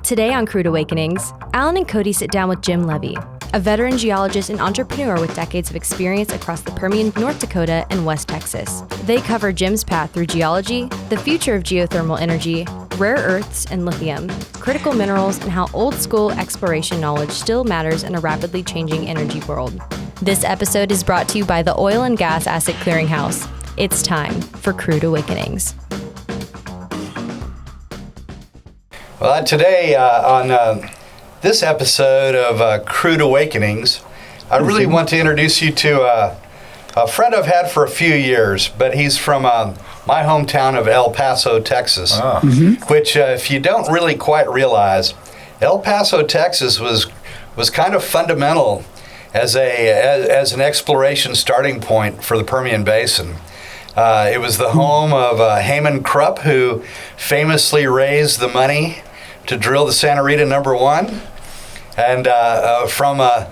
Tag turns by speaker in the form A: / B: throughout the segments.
A: Today on Crude Awakenings, Alan and Cody sit down with Jim Levy, a veteran geologist and entrepreneur with decades of experience across the Permian, North Dakota, and West Texas. They cover Jim's path through geology, the future of geothermal energy, rare earths and lithium, critical minerals, and how old-school exploration knowledge still matters in a rapidly changing energy world. This episode is brought to you by the Oil and Gas Asset Clearinghouse. It's time for Crude Awakenings.
B: Well, today on this episode of Crude Awakenings, I really want to introduce you to a friend I've had for a few years, but he's from my hometown of El Paso, Texas, which if you don't really quite realize, El Paso, Texas was kind of fundamental as an exploration starting point for the Permian Basin. It was the home of Haman Krupp, who famously raised the money to drill the Santa Rita #1, and from a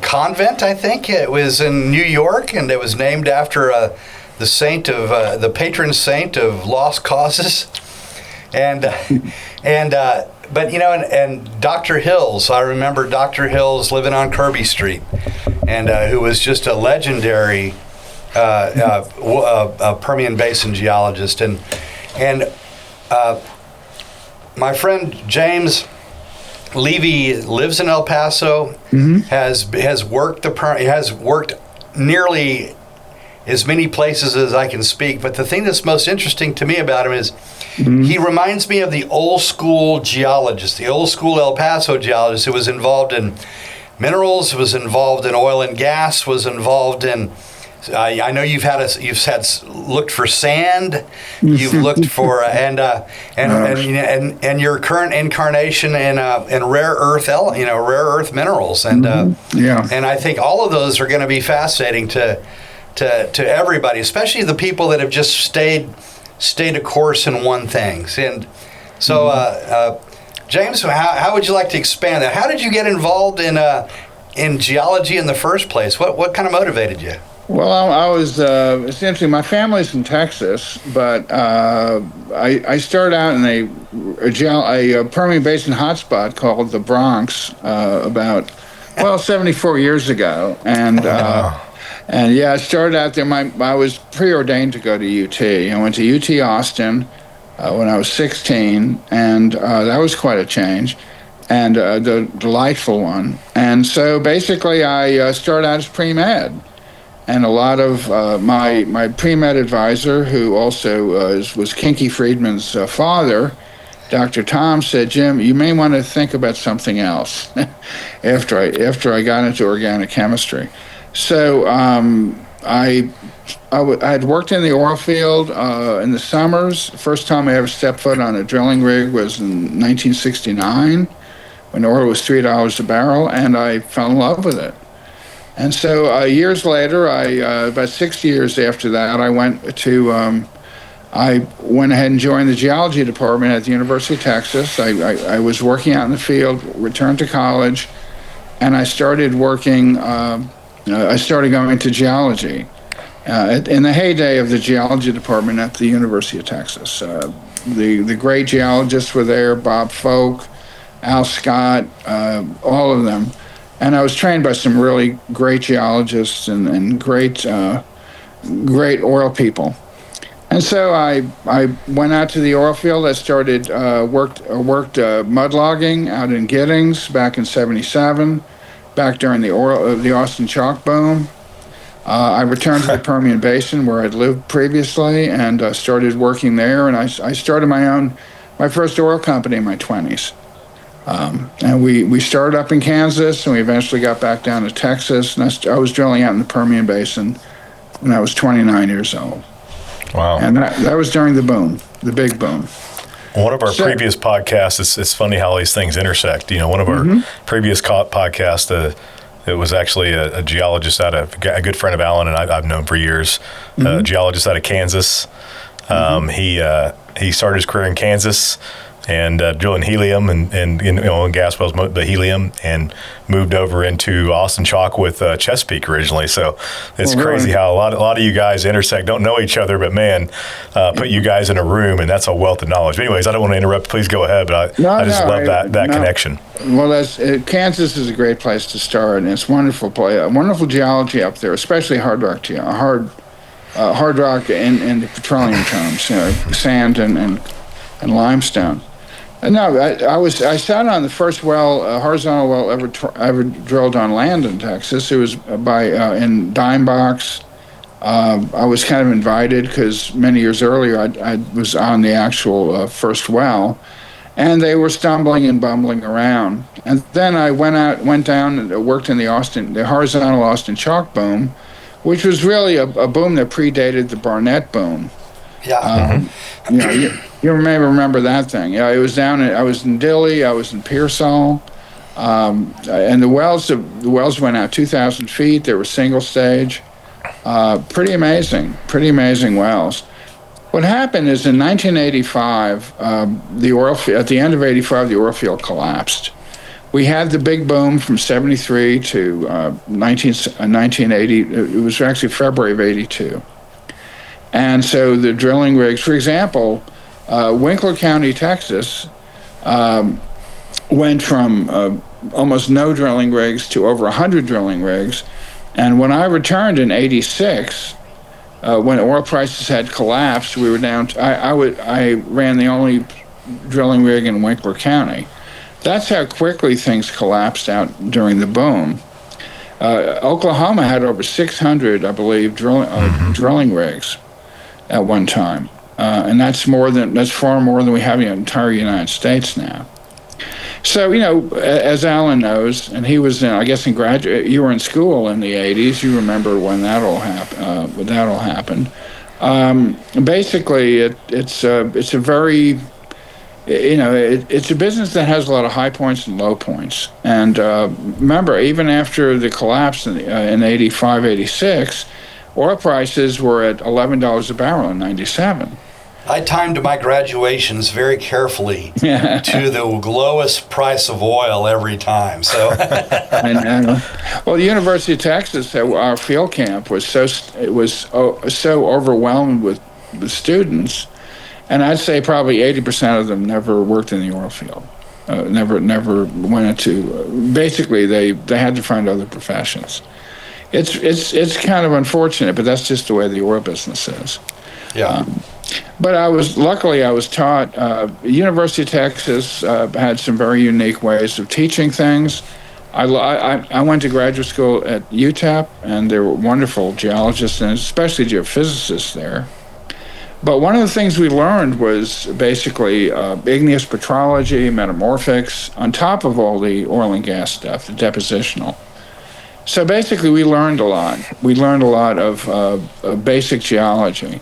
B: convent, I think it was in New York, and it was named after the saint of the patron saint of lost causes, and Dr. Hills. I remember Dr. Hills living on Kirby Street, and who was just a legendary Permian Basin geologist, and my friend James Levy lives in El Paso. Has worked nearly as many places as I can speak. But the thing that's most interesting to me about him is he reminds me of the old school geologist, the old school El Paso geologist who was involved in minerals, was involved in oil and gas, was involved in. I know you've looked for sand, you've looked for and your current incarnation in rare earth minerals, and I think all of those are going to be fascinating to everybody, especially the people that have just stayed a course in one thing. And so, James, how would you like to expand that? How did you get involved in geology in the first place? What kind of motivated you?
C: Well, I was essentially, my family's from Texas, but I started out in a Permian Basin hotspot called the Bronx about 74 years ago, and I started out there. I was preordained to go to UT. I went to UT Austin when I was 16, and that was quite a change, and a delightful one. And so basically, I started out as pre-med. And a lot of my pre-med advisor, who also was Kinky Friedman's father, Dr. Tom, said, "Jim, you may want to think about something else." after I got into organic chemistry, so I had worked in the oil field in the summers. The first time I ever stepped foot on a drilling rig was in 1969, when oil was $3 a barrel, and I fell in love with it. And so years later, about 6 years after that, I went ahead and joined the geology department at the University of Texas. I was working out in the field, returned to college, and I started working. I started going to geology in the heyday of the geology department at the University of Texas. The great geologists were there: Bob Folk, Al Scott, all of them. And I was trained by some really great geologists and great oil people. And so I went out to the oil field. I started worked mud logging out in Giddings back in '77, back during the Austin chalk boom. I returned to the Permian Basin where I'd lived previously, and started working there. And I started my first oil company in my 20s. And we started up in Kansas, and we eventually got back down to Texas. And I was drilling out in the Permian Basin when I was 29 years old.
D: Wow.
C: And that was during the boom, the big boom.
D: One of our previous podcasts, it's funny how these things intersect. One of our previous podcasts, it was actually a geologist a good friend of Alan, and I've known for years, a geologist out of Kansas. He started his career in Kansas, and drilling helium and oil and gas wells, but helium, and moved over into Austin Chalk with Chesapeake originally. So it's crazy how a lot of you guys intersect, don't know each other, but man, put you guys in a room, and that's a wealth of knowledge. But anyways, I don't want to interrupt. Please go ahead, but I just love that connection.
C: Well, Kansas is a great place to start, and it's wonderful wonderful geology up there, especially hard rock in the petroleum terms, sand and limestone. No, I sat on the first horizontal well ever drilled on land in Texas. It was in Dime Box. I was kind of invited because many years earlier I was on the actual first well, and they were stumbling and bumbling around. And then I went down and worked in the horizontal Austin Chalk boom, which was really a boom that predated the Barnett boom.
B: Yeah.
C: You may remember that thing. I was I was in Dilley, I was in Pearsall, and the wells went out 2,000 feet. They were single stage. Pretty amazing wells. What happened is in 1985, at the end of 85, the oil field collapsed. We had the big boom from 73 to 1980. It was actually February of 82. And so the drilling rigs, for example, Winkler County, Texas, went from almost no drilling rigs to over 100 drilling rigs. And when I returned in 86, when oil prices had collapsed, we were down I ran the only drilling rig in Winkler County. That's how quickly things collapsed out during the boom. Oklahoma had over 600, I believe, drilling rigs at one time, and that's far more than we have in the entire United States now. So as Alan knows, and he was in graduate. You were in school in the '80s. You remember when that all happened. Basically, it's a very it's a business that has a lot of high points and low points. And remember, even after the collapse in 85, 86, oil prices were at $11 a barrel in 97.
B: I timed my graduations very carefully to the lowest price of oil every time. So,
C: well, the University of Texas, our field camp was so overwhelmed with students, and I'd say probably 80% of them never worked in the oil field. Never went into. Basically, they had to find other professions. It's kind of unfortunate, but that's just the way the oil business is.
B: Yeah.
C: But I was taught. University of Texas had some very unique ways of teaching things. I went to graduate school at UTEP, and there were wonderful geologists and especially geophysicists there. But one of the things we learned was basically igneous petrology, metamorphics, on top of all the oil and gas stuff, the depositional. So basically, we learned a lot. We learned a lot of basic geology.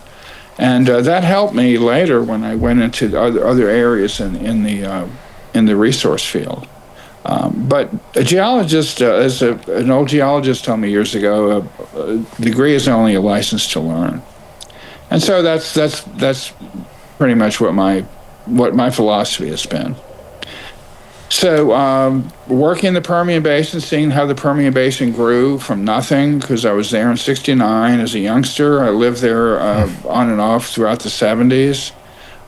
C: And that helped me later when I went into other areas in the resource field. But a geologist, as an old geologist told me years ago, a degree is only a license to learn. And so that's pretty much what my philosophy has been. So working in the Permian Basin, seeing how the Permian Basin grew from nothing, because I was there in '69 as a youngster. I lived there on and off throughout the '70s.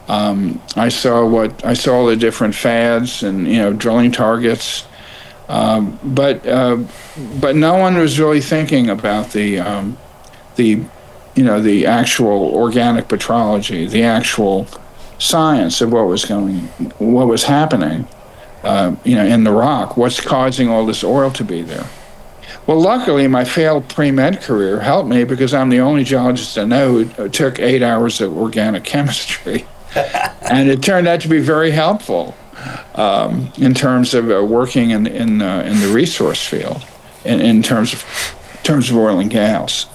C: I saw the different fads and drilling targets, but no one was really thinking about the actual organic petrology, the actual science of what was happening. In the rock, what's causing all this oil to be there? Well, luckily, my failed pre-med career helped me because I'm the only geologist I know who took 8 hours of organic chemistry, and it turned out to be very helpful in terms of working in the resource field, in terms of oil and gas.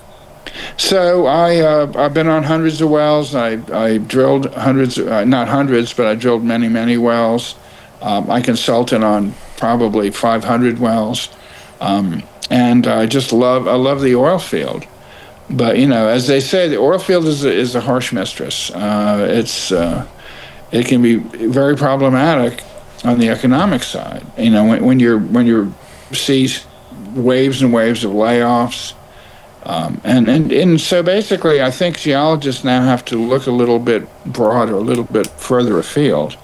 C: So I've been on hundreds of wells. I drilled not hundreds, but I drilled many wells. I consulted on probably 500 wells, and I love the oil field. But as they say, the oil field is a harsh mistress. it can be very problematic on the economic side. You know, when you're see waves and waves of layoffs, and so basically, I think geologists now have to look a little bit broader, a little bit further afield,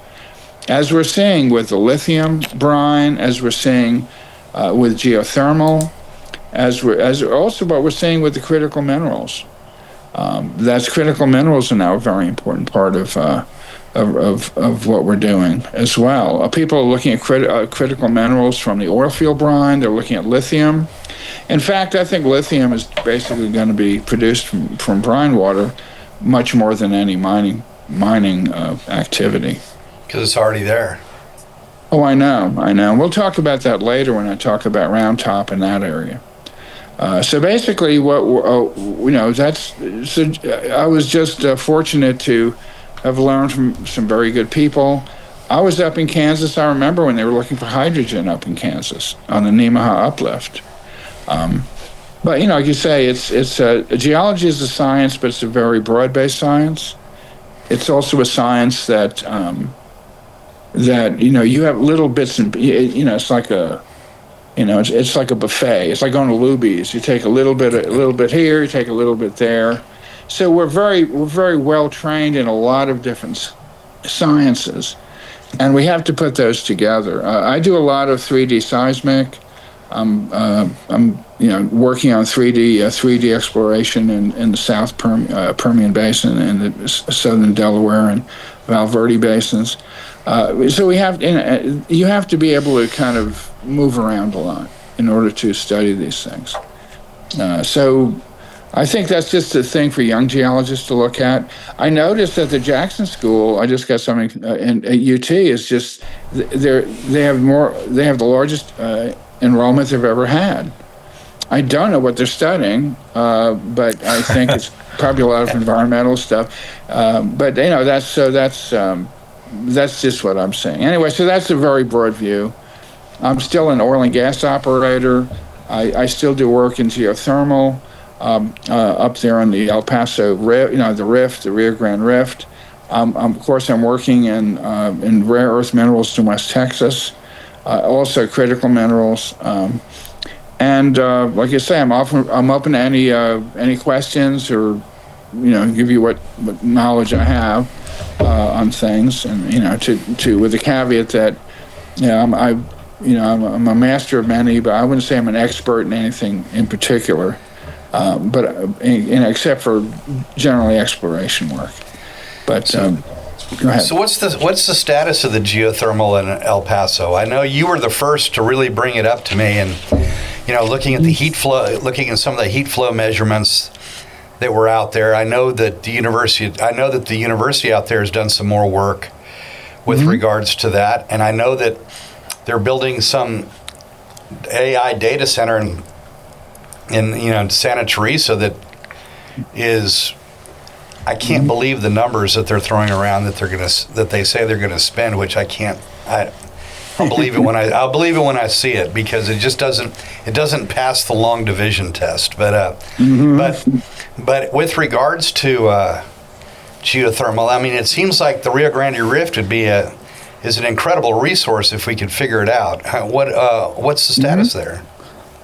C: as we're seeing with the lithium brine, as we're seeing with geothermal, as also what we're seeing with the critical minerals. That's critical minerals are now a very important part of what we're doing as well. People are looking at critical minerals from the oil field brine. They're looking at lithium. In fact, I think lithium is basically going to be produced from brine water much more than any mining activity.
B: Because it's already there.
C: Oh, I know. We'll talk about that later when I talk about Round Top in that area. So basically, I was just fortunate to have learned from some very good people. I was up in Kansas. I remember when they were looking for hydrogen up in Kansas on the Nemaha uplift. But like you say, geology is a science, but it's a very broad-based science. It's also a science that you have little bits and it's like a. It's like a buffet. It's like going to Luby's. You take a little bit here, you take a little bit there. So we're very well trained in a lot of different sciences, and we have to put those together. I do a lot of 3D seismic. I'm working on 3D exploration in the South Permian Basin and the Southern Delaware and Val Verde basins. So you have to be able to kind of move around a lot in order to study these things. So I think that's just a thing for young geologists to look at. I noticed at the Jackson School, I just got something at UT, is just they have the largest enrollment they've ever had. I don't know what they're studying, but I think it's probably a lot of environmental stuff. But that's just what I'm saying. Anyway, so that's a very broad view. I'm still an oil and gas operator. I still do work in geothermal up there on the El Paso Rift, the Rift, the Rio Grande Rift. Of course, I'm working in rare earth minerals in West Texas, also critical minerals. And like I say, I'm open to any questions or give you what knowledge I have on things, and to with the caveat that I'm a master of many, but I wouldn't say I'm an expert in anything in particular, but except for generally exploration work. But go ahead.
B: So what's the status of the geothermal in El Paso? I know you were the first to really bring it up to me, and looking at the heat flow, looking at some of the heat flow measurements that were out there. I know that the university out there has done some more work with regards to that, and I know that they're building some AI data center in Santa Teresa that is. I can't believe the numbers that they're throwing around that they say they're gonna spend, which I can't. I'll believe it when I see it, because it just doesn't pass the long division test. But with regards to geothermal, I mean, it seems like the Rio Grande Rift is an incredible resource if we could figure it out. What's the status there?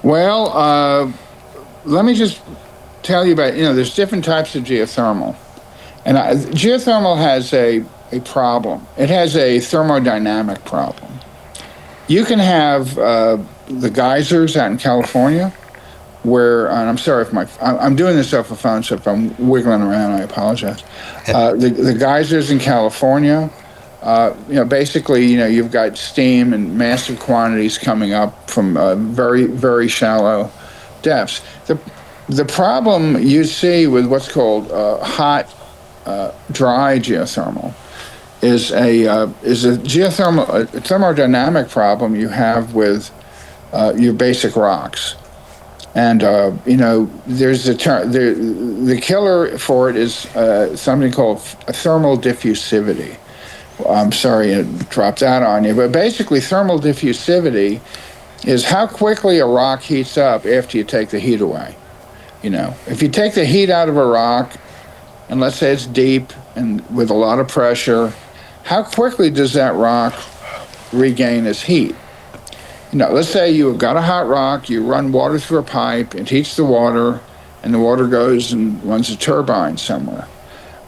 C: Well, let me just tell you about there's different types of geothermal, and geothermal has a problem. It has a thermodynamic problem. You can have the geysers out in California, where, and I'm sorry if I'm doing this off the phone, so if I'm wiggling around, I apologize. The geysers in California, basically, you've got steam and massive quantities coming up from very, very shallow depths. The problem you see with what's called hot, dry geothermal is a thermodynamic problem you have with your basic rocks. And there's the killer for it is something called thermal diffusivity. I'm sorry it dropped out on you, but basically thermal diffusivity is how quickly a rock heats up after you take the heat away. If you take the heat out of a rock, and let's say it's deep and with a lot of pressure, how quickly does that rock regain its heat? Let's say you've got a hot rock, you run water through a pipe, it heats the water, and the water goes and runs a turbine somewhere.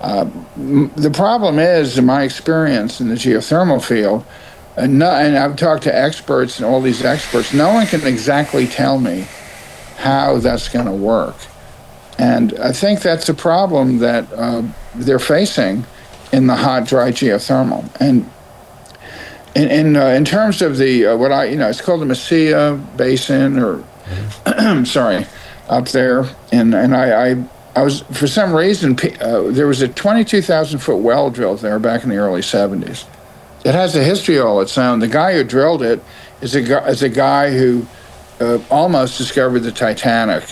C: The problem is, in my experience in the geothermal field, and I've talked to experts and all these experts, no one can exactly tell me how that's going to work. And I think that's a problem that they're facing in the hot, dry geothermal. And in terms of the it's called the Mesilla Basin, or sorry, up there, and I was, for some reason, there was a 22,000-foot well drilled there back in the early 70s. It has a history all its own. The guy who drilled it is a guy who almost discovered the Titanic.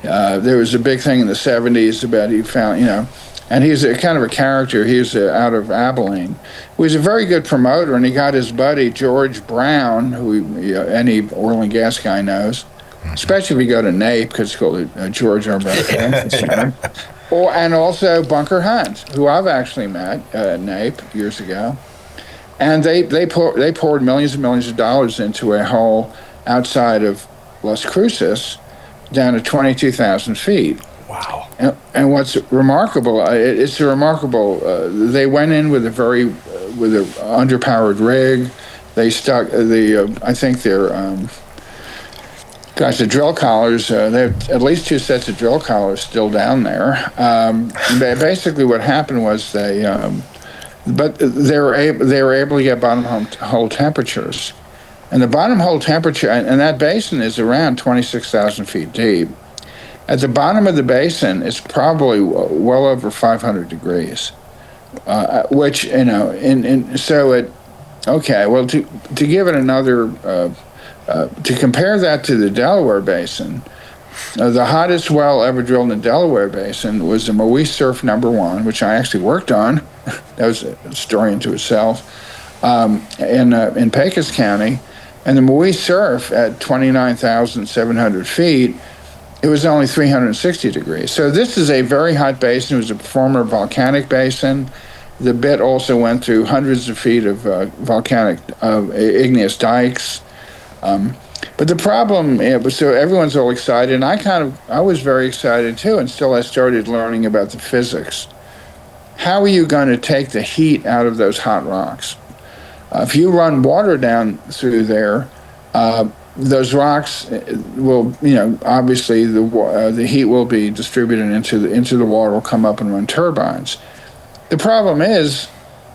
C: There was a big thing in the 70s about he found, and he's a kind of a character. He's out of Abilene. He was a very good promoter, and he got his buddy George Brown, who any oil and gas guy knows, especially if you go to NAPE, because it's called George R. Brown Center. And also Bunker Hunt, who I've actually met at NAPE years ago. And they poured millions and millions of dollars into a hole outside of Las Cruces down to 22,000 feet.
B: Wow.
C: And what's remarkable, it's a remarkable, they went in with an underpowered rig. They stuck I think their, the drill collars, they have at least 2 sets of drill collars still down there. Basically what happened was but they were able to get bottom hole temperatures. And the bottom hole temperature, and that basin is around 26,000 feet deep. At the bottom of the basin, it's probably well over 500 degrees, which, to give it another, to compare that to the Delaware Basin, the hottest well ever drilled in the Delaware Basin was the Moe Surf #1, which I actually worked on. That was a story unto itself, in Pecos County. And the Moe Surf at 29,700 feet, it was only 360 degrees. So this is a very hot basin. It was a former volcanic basin. The bit also went through hundreds of feet of volcanic igneous dikes. But the problem, so everyone's all excited, and I was very excited too, until I started learning about the physics. How are you going to take the heat out of those hot rocks? If you run water down through there, those rocks will, obviously the heat will be distributed into the water, will come up and run turbines. The problem is,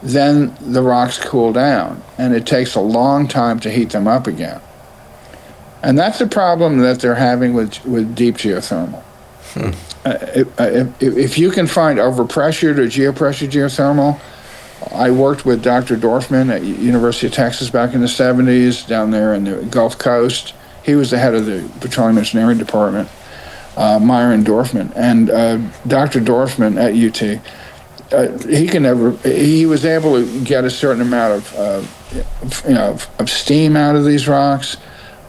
C: then the rocks cool down, and it takes a long time to heat them up again. And that's the problem that they're having with deep geothermal. If you can find overpressured or geopressure geothermal, I worked with Dr. Dorfman at University of Texas back in the 70s down there in the Gulf Coast. He was the head of the Petroleum Engineering Department, Myron Dorfman. And Dr. Dorfman at UT, he was able to get a certain amount of steam out of these rocks.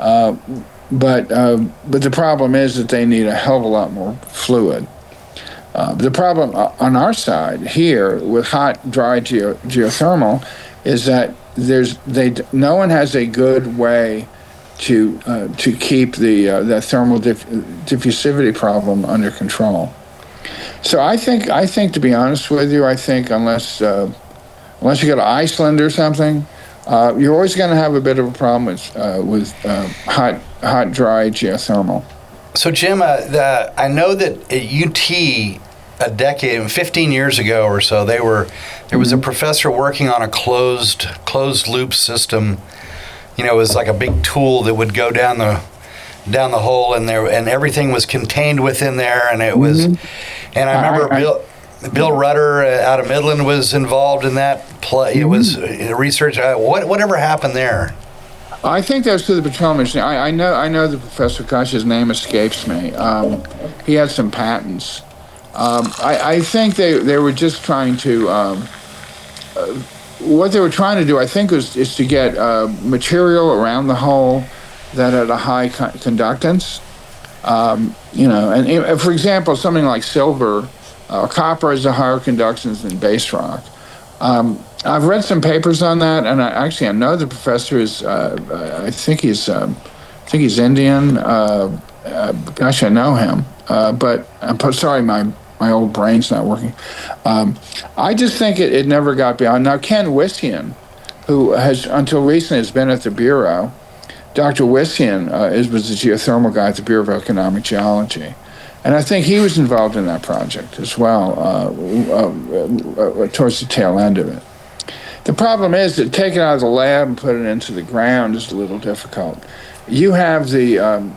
C: But the problem is that they need a hell of a lot more fluid. The problem on our side here with hot, dry geothermal is that no one has a good way to keep the thermal diffusivity problem under control. So I think to be honest with you, I think unless you go to Iceland or something, you're always going to have a bit of a problem with hot, dry geothermal.
B: So, Jim, I know that at UT a decade, 15 years ago or so, there was a professor working on a closed loop system. It was like a big tool that would go down the hole, and everything was contained within there, and it was. And I remember Bill Rudder out of Midland was involved in that play. It was research. Whatever happened there?
C: I think that's to the petroleum engineer. I know the professor. Gosh, his name escapes me. He had some patents. I think they were just trying to. What they were trying to do, I think, is to get material around the hole that had a high conductance. And for example, something like silver. Copper has a higher conductance than base rock. I've read some papers on that, and I know the professor is. I think he's Indian. Gosh, I know him. But I'm sorry, my old brain's not working. I just think it never got beyond. Now, Ken Wissian, who has until recently has been at the Bureau, Dr. Wissian was the geothermal guy at the Bureau of Economic Geology. And I think he was involved in that project as well, towards the tail end of it. The problem is that take it out of the lab and put it into the ground is a little difficult. You have the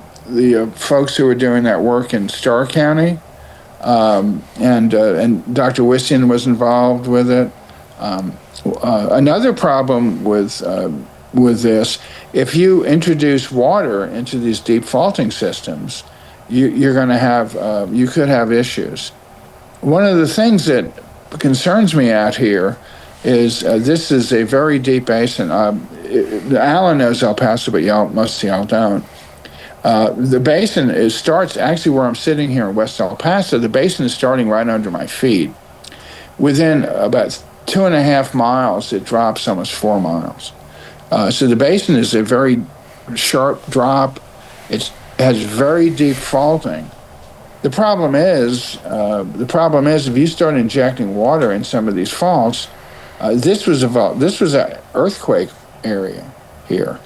C: folks who are doing that work in Starr County, and Dr. Wissian was involved with it. Another problem with this, if you introduce water into these deep faulting systems, you're going to have you could have issues. One of the things that concerns me out here is this is a very deep basin. Alan knows El Paso, but most of y'all don't. The basin starts actually where I'm sitting here in West El Paso. The basin is starting right under my feet. Within about 2.5 miles, it drops almost 4 miles. So the basin is a very sharp drop. It has very deep faulting. The problem is if you start injecting water in some of these faults, this was an earthquake area here.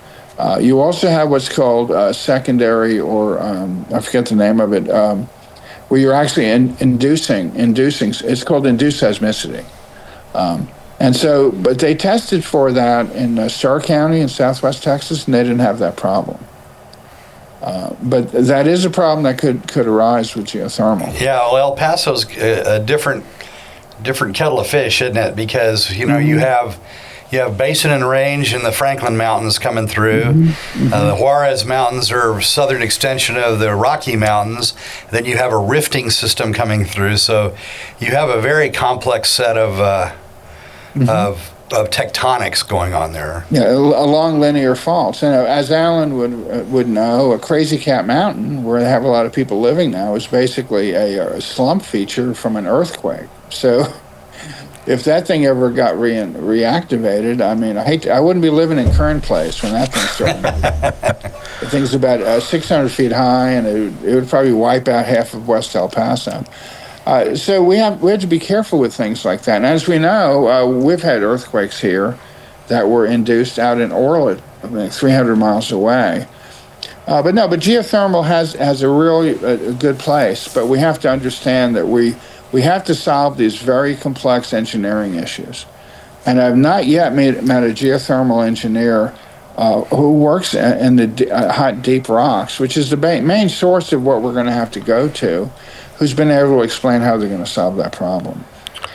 C: You also have what's called secondary, or I forget the name of it, where you're actually inducing. It's called induced seismicity. And so, but they tested for that in Starr County in Southwest Texas, and they didn't have that problem. But that is a problem that could arise with geothermal.
B: Yeah, well, El Paso's a different kettle of fish, isn't it? Because you have Basin and Range and the Franklin Mountains coming through. The Juarez Mountains are a southern extension of the Rocky Mountains. Then you have a rifting system coming through. So you have a very complex set of tectonics going on there.
C: Yeah, along linear faults. And as Alan would know, a Crazy Cat Mountain, where they have a lot of people living now, is basically a slump feature from an earthquake. So if that thing ever got reactivated, I mean, I wouldn't be living in Kern Place when that thing started. The thing's about 600 feet high, and it would probably wipe out half of West El Paso. So we have to be careful with things like that. And as we know, we've had earthquakes here that were induced out in Orlet, 300 miles away. But geothermal has a really good place. But we have to understand that we have to solve these very complex engineering issues. And I've not yet met a geothermal engineer who works in the hot, deep rocks, which is the main source of what we're going to have to go to, who's been able to explain how they're going to solve that problem.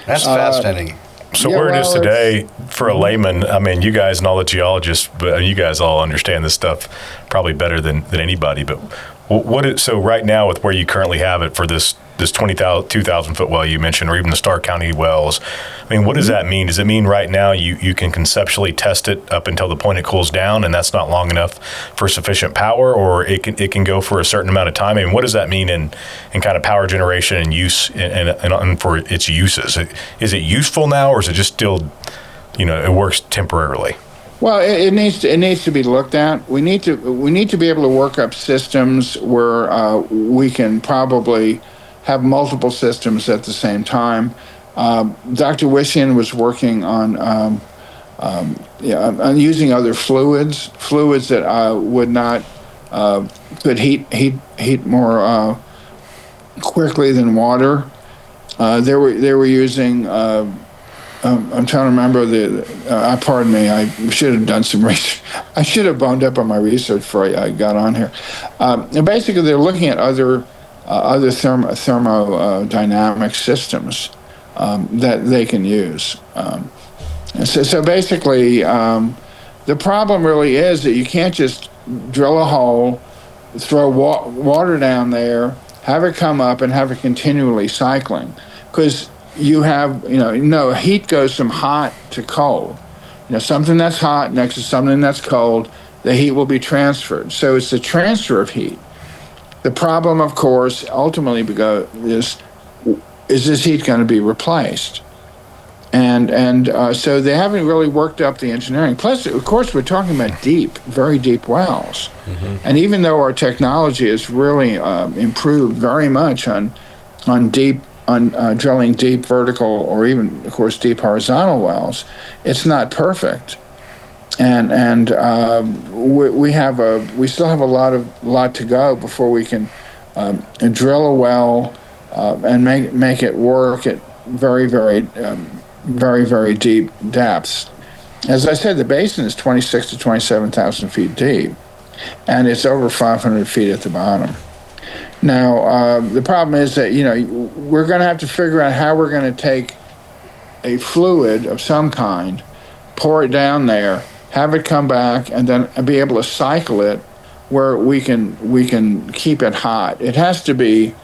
B: That's fascinating.
D: So where it is today, for a layman, I mean, you guys and all the geologists, but you guys all understand this stuff probably better than anybody. But so right now, with where you currently have it for this 2,000 foot well you mentioned, or even the Starr County wells, I mean, what does that mean? Does it mean right now you can conceptually test it up until the point it cools down, and that's not long enough for sufficient power, or it can go for a certain amount of time? I mean, what does that mean in kind of power generation and use and for its uses? Is it useful now, or is it just still, it works temporarily?
C: Well, it needs to be looked at. We need to be able to work up systems where we can probably have multiple systems at the same time. Dr. Wissian was working on using other fluids that would not could heat more quickly than water. They were using. I'm trying to remember pardon me. I should have done some research. I should have boned up on my research before I got on here. And basically, they're looking at other thermodynamic systems that they can use. So basically, the problem really is that you can't just drill a hole, throw water down there, have it come up, and have it continually cycling, because you have, heat goes from hot to cold. Something that's hot next to something that's cold, the heat will be transferred. So it's the transfer of heat. The problem, of course, ultimately is this heat going to be replaced? So they haven't really worked up the engineering. Plus, of course, we're talking about deep, very deep wells. And even though our technology has really improved very much on drilling deep vertical or even, of course, deep horizontal wells, it's not perfect. And we still have a lot to go before we can drill a well and make it work at very, very deep depths. As I said, the basin is 26 to 27,000 feet deep, and it's over 500 feet at the bottom. Now, the problem is that, we're going to have to figure out how we're going to take a fluid of some kind, pour it down there, have it come back, and then be able to cycle it where we can keep it hot. It has to be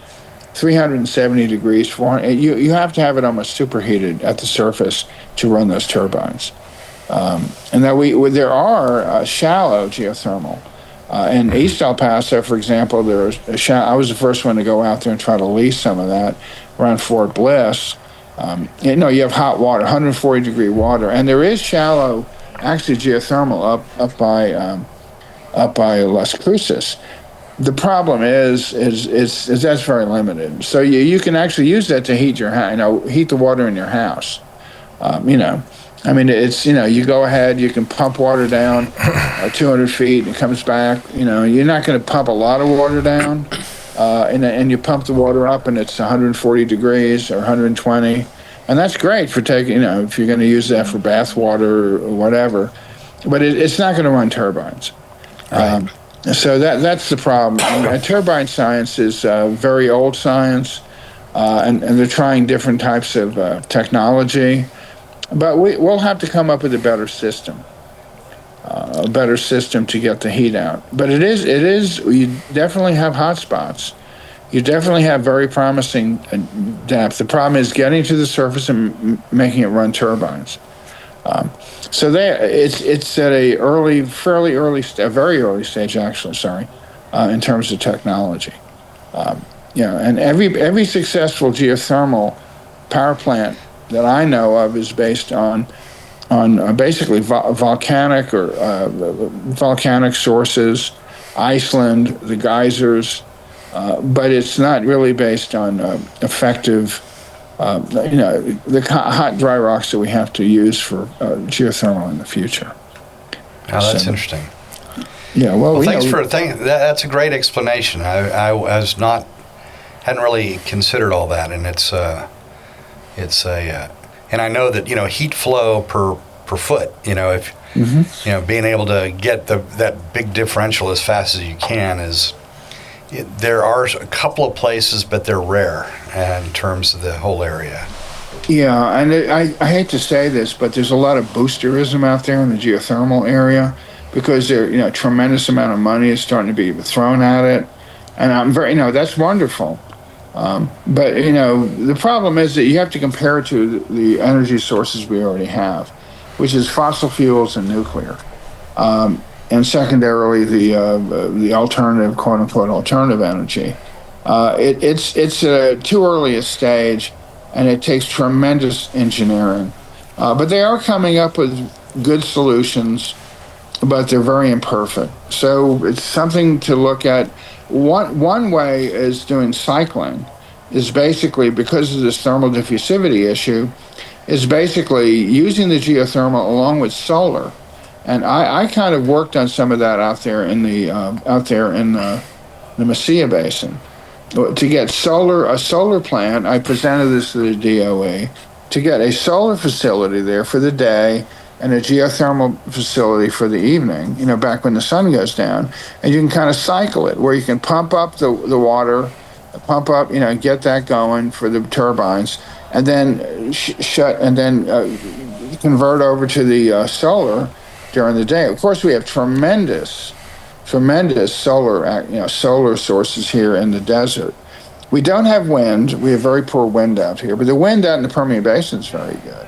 C: 370 degrees, 400. You have to have it almost superheated at the surface to run those turbines. And that there are shallow geothermal. In East El Paso, for example, I was the first one to go out there and try to lease some of that around Fort Bliss. You have hot water, 140 degree water, and there is shallow, actually geothermal up by Las Cruces. The problem is that's very limited. So you can actually use that to heat heat the water in your house. It's, you go ahead, you can pump water down 200 feet, and it comes back. You're not going to pump a lot of water down, and you pump the water up, and it's 140 degrees or 120, and that's great for taking, if you're going to use that for bath water or whatever, but it's not going to run turbines. Right. So that's the problem. Turbine science is very old science, and they're trying different types of technology. But we'll have to come up with a better system to get the heat out. But it is. You definitely have hot spots. You definitely have very promising depth. The problem is getting to the surface and making it run turbines. So it's at a very early stage actually. Sorry, in terms of technology. And every successful geothermal power plant that I know of is based on basically volcanic sources, Iceland, the geysers, but it's not really based on effective, the hot dry rocks that we have to use for geothermal in the future.
B: Oh, that's interesting.
C: Yeah,
B: that's a great explanation. I hadn't really considered all that, and and I know that heat flow per foot. If being able to get that big differential as fast as you can there are a couple of places, but they're rare in terms of the whole area.
C: Yeah, and I hate to say this, but there's a lot of boosterism out there in the geothermal area because a tremendous amount of money is starting to be thrown at it, and I'm very that's wonderful. But the problem is that you have to compare it to the energy sources we already have, which is fossil fuels and nuclear, and secondarily the alternative, quote unquote, alternative energy. It's too early a stage, and it takes tremendous engineering. But they are coming up with good solutions, but they're very imperfect. So it's something to look at. One way is doing cycling, is basically, because of this thermal diffusivity issue, is basically using the geothermal along with solar. And I kind of worked on some of that out there in the Mesilla Basin. To get a solar plant, I presented this to the DOE, to get a solar facility there for the day and a geothermal facility for the evening, back when the sun goes down. And you can kind of cycle it, where you can pump up the water, get that going for the turbines, and then convert over to the solar during the day. Of course, we have tremendous solar sources here in the desert. We don't have wind. We have very poor wind out here, but the wind out in the Permian Basin is very good.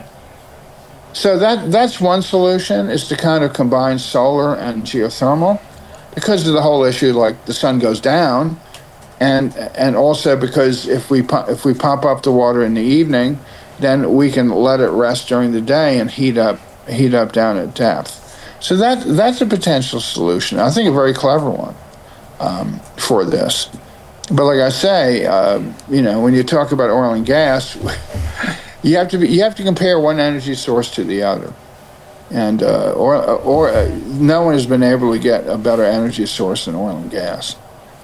C: So that's one solution, is to kind of combine solar and geothermal, because of the whole issue, like the sun goes down, and also because if we pump up the water in the evening, then we can let it rest during the day and heat up down at depth. So that's a potential solution. I think a very clever one for this. But like I say, when you talk about oil and gas, you have to compare one energy source to the other, and no one has been able to get a better energy source than oil and gas.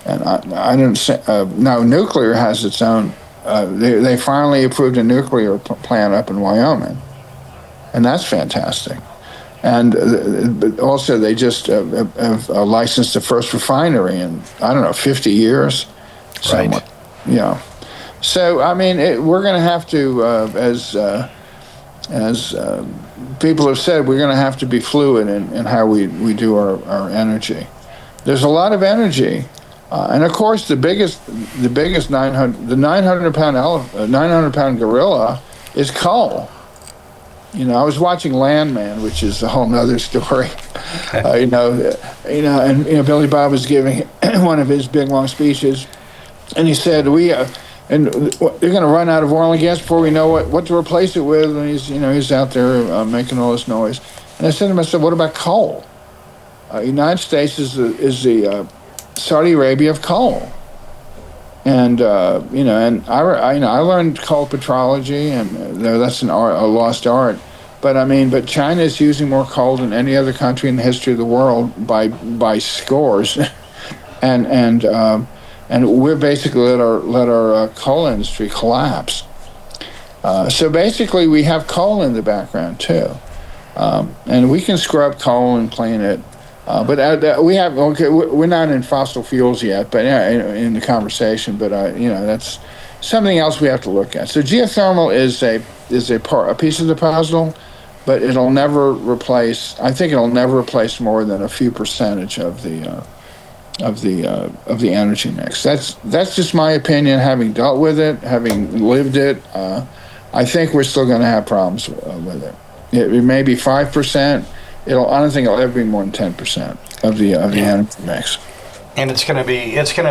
C: And I don't say now nuclear has its own. They finally approved a nuclear plant up in Wyoming, and that's fantastic. And but also they just have licensed the first refinery in, 50 years.
B: Right.
C: Yeah. So I mean, we're going to have to, as people have said, we're going to have to be fluid in how we do our energy. There's a lot of energy, and of course the biggest 900 pound gorilla is coal. I was watching Landman, which is a whole nother story. And Billy Bob was giving one of his big long speeches, and he said they're going to run out of oil and gas before we know what to replace it with. And he's out there making all this noise. And I said to myself, what about coal? United States is the Saudi Arabia of coal. And and I learned coal petrology, and that's a lost art. But China is using more coal than any other country in the history of the world by scores, and we're basically let our coal industry collapse. So basically, we have coal in the background too, and we can scrub coal and clean it. But we're not in fossil fuels yet, but in the conversation. But that's something else we have to look at. So geothermal is a piece of the puzzle, but it'll never replace. I think it'll never replace more than a few percentage of the energy mix. That's just my opinion, having dealt with it, having lived it. I think we're still going to have problems with it. It may be 5%. I don't think it'll ever be more than 10% of the energy mix.
B: And it's going to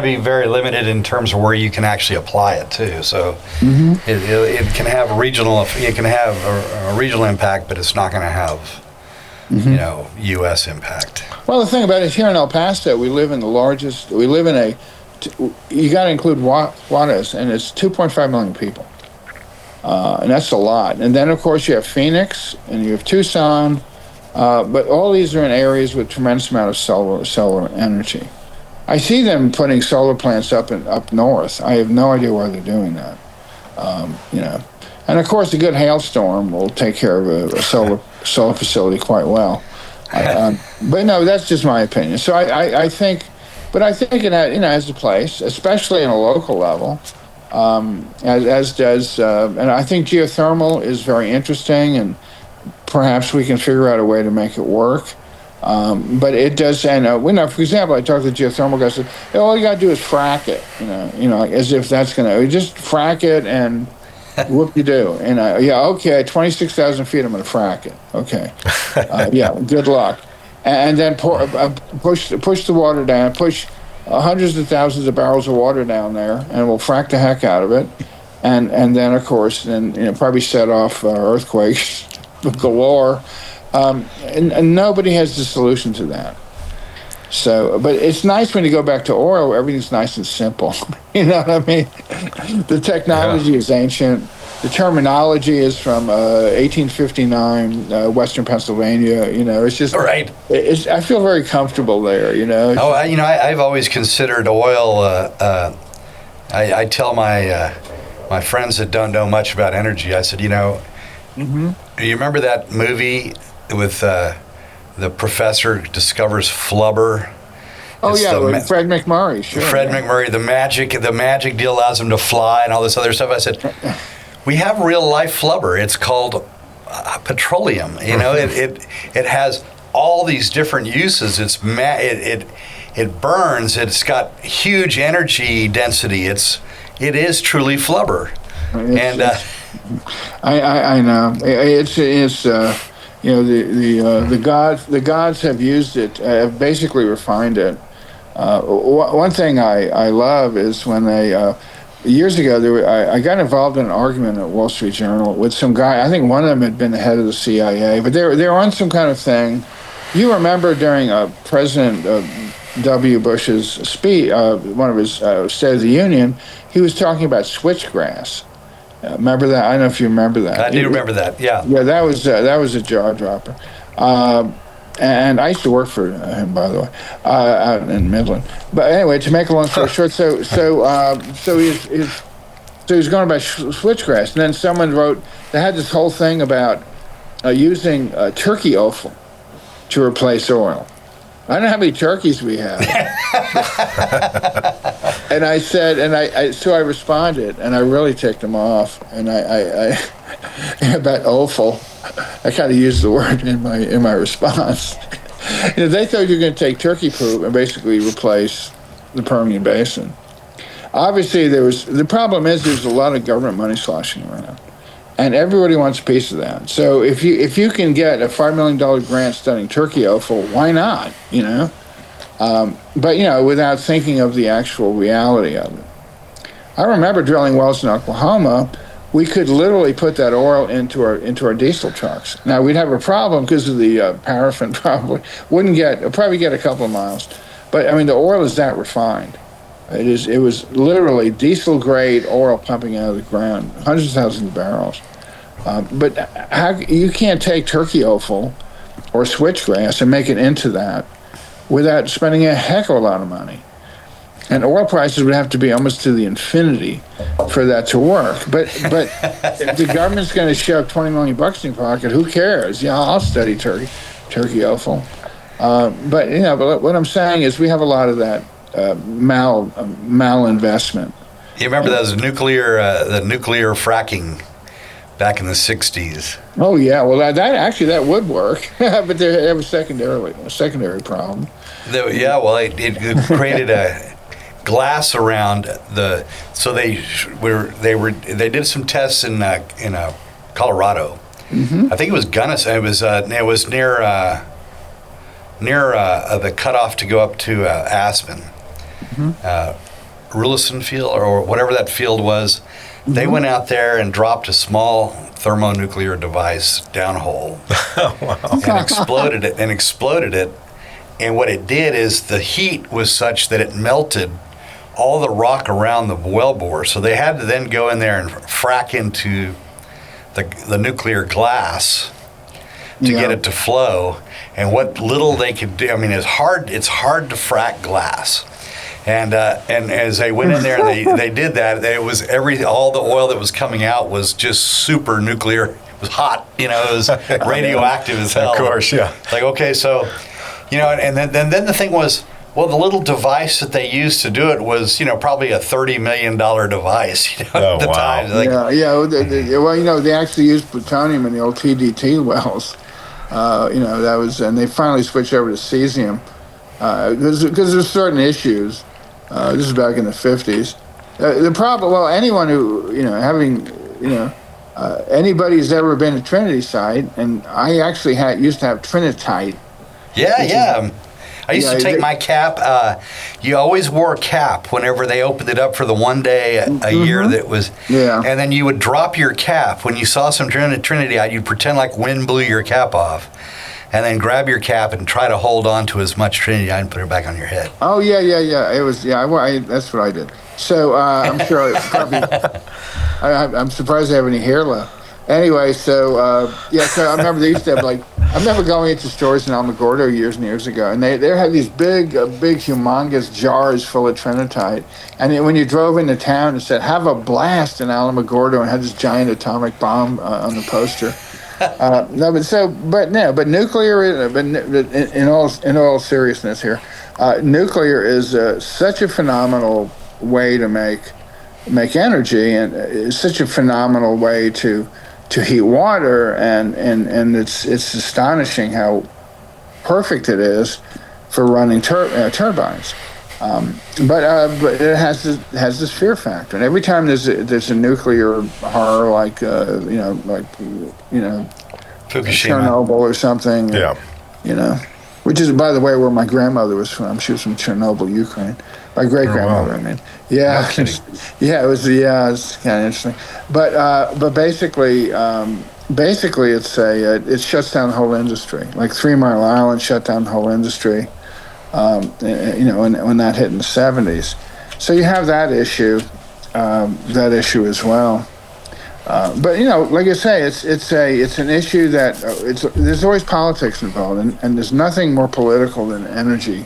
B: be very limited in terms of where you can actually apply it too. So it can have a regional impact, but it's not going to have U.S. impact.
C: Well, the thing about it, here in El Paso, we live in you got to include Juarez, and it's 2.5 million people, and that's a lot. And then of course you have Phoenix and you have Tucson. But all these are in areas with tremendous amount of solar energy. I see them putting solar plants up north. I have no idea why they're doing that. And of course, a good hailstorm will take care of a solar facility quite well. But no, that's just my opinion. So I think it has a place, especially on a local level, as does. And I think geothermal is very interesting, and perhaps we can figure out a way to make it work. But it does, and for example, I talked to the geothermal guy, said, all you got to do is frack it, as if that's going to, just frack it and whoop-de-doo. And okay, 26,000 feet, I'm going to frack it. Okay. Good luck. And then push the water down, push hundreds of thousands of barrels of water down there, and we'll frack the heck out of it. And then, of course, probably set off earthquakes galore, and nobody has the solution to that. So, but it's nice when you go back to oil, where everything's nice and simple. You know what I mean? The technology is ancient. The terminology is from 1859, Western Pennsylvania. It's just
B: right.
C: I feel very comfortable there.
B: I've always considered oil. I tell my friends that don't know much about energy, I said, do you remember that movie with the professor discovers flubber?
C: Fred McMurray. Sure.
B: Fred McMurray, the magic deal allows him to fly and all this other stuff. I said, we have real life flubber. It's called petroleum. It has all these different uses. It burns. It's got huge energy density. It is truly flubber.
C: I know it's the gods have used it, have basically refined it. One thing I love is when they years ago, I got involved in an argument at Wall Street Journal with some guy. I think one of them had been the head of the CIA, but they were on some kind of thing. You remember during President W. Bush's speech, one of his State of the Union, he was talking about switchgrass. Remember that? I don't know if you remember that.
B: I do remember that. Yeah.
C: Yeah, that was a jaw dropper. And I used to work for him, by the way, out in Midland. But anyway, to make a long story short, so he was going about switchgrass, and then someone wrote. They had this whole thing about using turkey offal to replace oil. I don't know how many turkeys we have. And I said, so I responded, and I really ticked them off, and I about offal. I kind of used the word in my response. They thought you were going to take turkey poop and basically replace the Permian Basin. Obviously, the problem is there's a lot of government money sloshing around, and everybody wants a piece of that. So if you can get a $5 million grant studying turkey offal, why not? But without thinking of the actual reality of it. I remember drilling wells in Oklahoma. We could literally put that oil into our diesel trucks. Now we'd have a problem because of the paraffin. Probably get a couple of miles, but I mean the oil is that refined. It was literally diesel grade oil pumping out of the ground, hundreds of thousands of barrels. But you can't take turkey offal or switchgrass and make it into that without spending a heck of a lot of money. And oil prices would have to be almost to the infinity for that to work. But if the government's going to shove $20 million in your pocket, who cares? Yeah, I'll study turkey offal. But what I'm saying is we have a lot of that malinvestment.
B: You remember the nuclear fracking back in the 60s?
C: Oh yeah, well that would work, but they have a secondary problem.
B: It created a glass around so they did some tests in Colorado. Mm-hmm. I think it was Gunnison. It was near the cutoff to go up to Aspen, Rulison Field or whatever that field was. Mm-hmm. They went out there and dropped a small thermonuclear device downhole and exploded it. And what it did is the heat was such that it melted all the rock around the wellbore. So they had to then go in there and frack into the nuclear glass to get it to flow. And what little they could do, I mean, it's hard to frack glass. And as they went in there and they did that, it was all the oil that was coming out was just super nuclear. It was hot, it was radioactive as hell.
D: Of course, yeah.
B: Like, okay, so, and then the thing was, well, the little device that they used to do it was, probably a $30 million device, at the time. Like,
C: they actually used plutonium in the old TDT wells. That was, and they finally switched over to cesium because there's certain issues. This is back in the 50s. The problem, anyone who, anybody who's ever been to Trinity site, and I actually used to have Trinitite.
B: Yeah. I used to take my cap. You always wore a cap whenever they opened it up for the one day a year that was. Yeah. And then you would drop your cap. When you saw some Trinity, you'd pretend like wind blew your cap off. And then grab your cap and try to hold on to as much Trinity and put it back on your head.
C: Oh, yeah. It was, that's what I did. So I'm sure I'm surprised they have any hair left. Anyway, so I remember they used to have I remember going into stores in Alamogordo years and years ago, and they had these big, humongous jars full of Trinitite. And when you drove into town, it said, "Have a blast in Alamogordo," and had this giant atomic bomb on the poster. But nuclear, in all seriousness here, nuclear is such a phenomenal way to make energy, and it's such a phenomenal way to heat water, and it's astonishing how perfect it is for running turbines. But it has this fear factor, and every time there's a nuclear horror like
B: Fukushima,
C: Chernobyl or something, which is, by the way, where my grandmother was from. She was from Chernobyl, Ukraine. My great-grandmother, I mean. Yeah, it's kind of interesting. But basically, it shuts down the whole industry. Like 3 Mile Island shut down the whole industry, when that hit in the 70s. So you have that issue as well. But like I say, it's an issue that there's always politics involved, and there's nothing more political than energy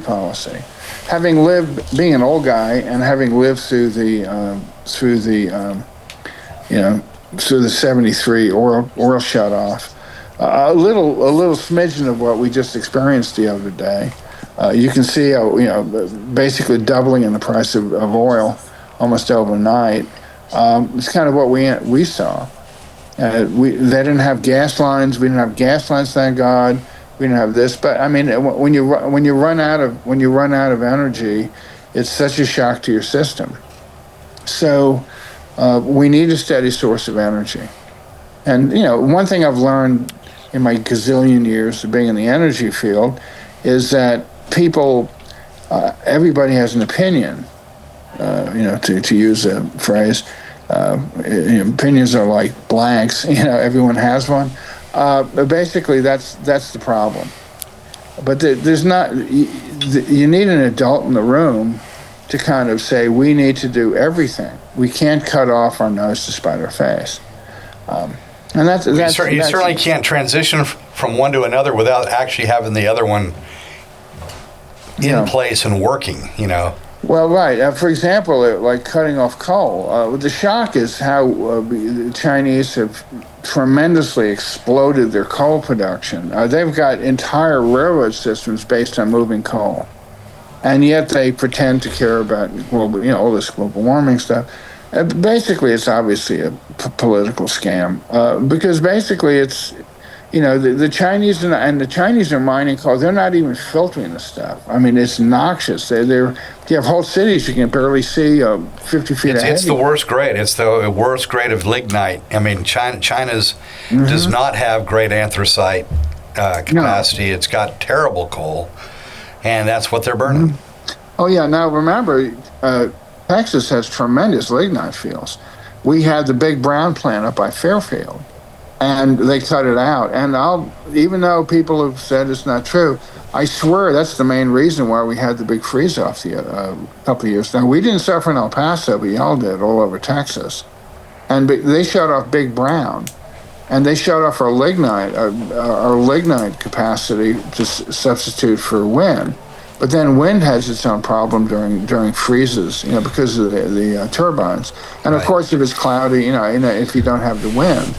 C: policy. Being an old guy and having lived through the 73 oil shut off, a little smidgen of what we just experienced the other day. You can see basically doubling in the price of oil almost overnight. It's kind of what we saw. They didn't have gas lines. We didn't have gas lines, thank God. We didn't have this. But I mean, when you run out of energy, it's such a shock to your system. So we need a steady source of energy. And one thing I've learned in my gazillion years of being in the energy field is that everybody has an opinion. To use a phrase, opinions are like blanks. Everyone has one. Basically, that's the problem. But there's not. You need an adult in the room to kind of say we need to do everything. We can't cut off our nose to spite our face. And you
B: certainly can't transition from one to another without actually having the other one in place and working.
C: Well, right. For example, like cutting off coal. The shock is how the Chinese have tremendously exploded their coal production. They've got entire railroad systems based on moving coal, and yet they pretend to care about all this global warming stuff. Basically, it's obviously a political scam because basically it's. The Chinese and the Chinese are mining coal. They're not even filtering the stuff. I mean, it's noxious. You have whole cities you can barely see 50 feet ahead.
B: It's the worst grade. It's the worst grade of lignite. I mean, China's does not have great anthracite capacity. No. It's got terrible coal, and that's what they're burning.
C: Oh yeah. Now remember, Texas has tremendous lignite fields. We had the Big Brown plant up by Fairfield. And they cut it out. And even though people have said it's not true, I swear that's the main reason why we had the big freeze-off a couple of years. Now, we didn't suffer in El Paso, but y'all did all over Texas. And they shut off Big Brown, and they shut off our lignite capacity to substitute for wind. But then wind has its own problem during freezes, because of the turbines. And of course, if it's cloudy, if you don't have the wind.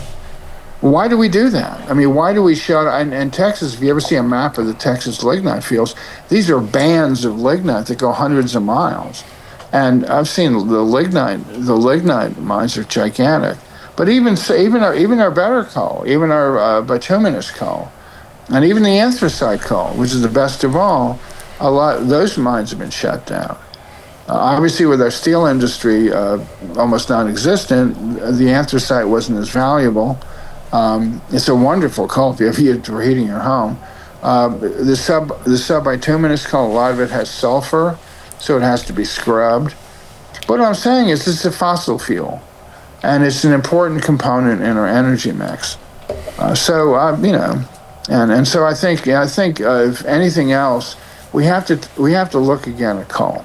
C: Why do we do that? I mean, why do we shut? In Texas, if you ever see a map of the Texas lignite fields, these are bands of lignite that go hundreds of miles. And I've seen the lignite mines are gigantic. But even our better coal, even our bituminous coal, and even the anthracite coal, which is the best of all, those mines have been shut down. Obviously, with our steel industry almost non-existent, the anthracite wasn't as valuable. It's a wonderful coal if you ever use it for heating your home. The sub-bituminous coal, a lot of it has sulfur, so it has to be scrubbed. But what I'm saying is it's a fossil fuel, and it's an important component in our energy mix. And so I think if anything else, we have to look again at coal.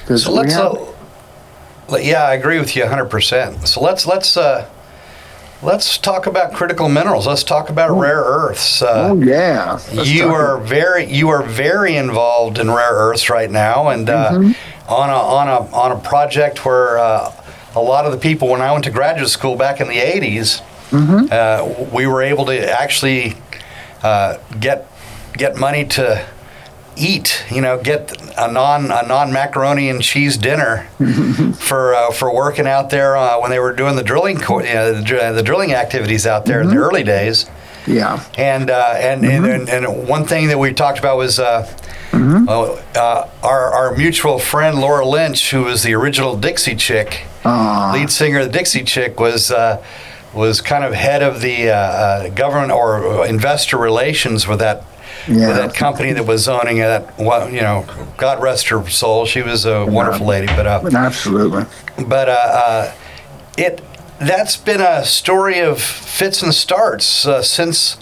B: So I agree with you 100%. So let's talk about critical minerals. Let's talk about rare earths. You are very involved in rare earths right now, and on a project where a lot of the people, when I went to graduate school back in the 80s, we were able to actually get money to eat, get a non macaroni and cheese dinner for working out there when they were doing the drilling the drilling activities out there in the early days.
C: Yeah.
B: And one thing that we talked about was our mutual friend Laura Lynch, who was the original Dixie Chick, lead singer of the Dixie Chick, was kind of head of the government or investor relations with that that company that was owning it. Well, God rest her soul. She was a wonderful lady, but
C: absolutely.
B: But that's been a story of fits and starts since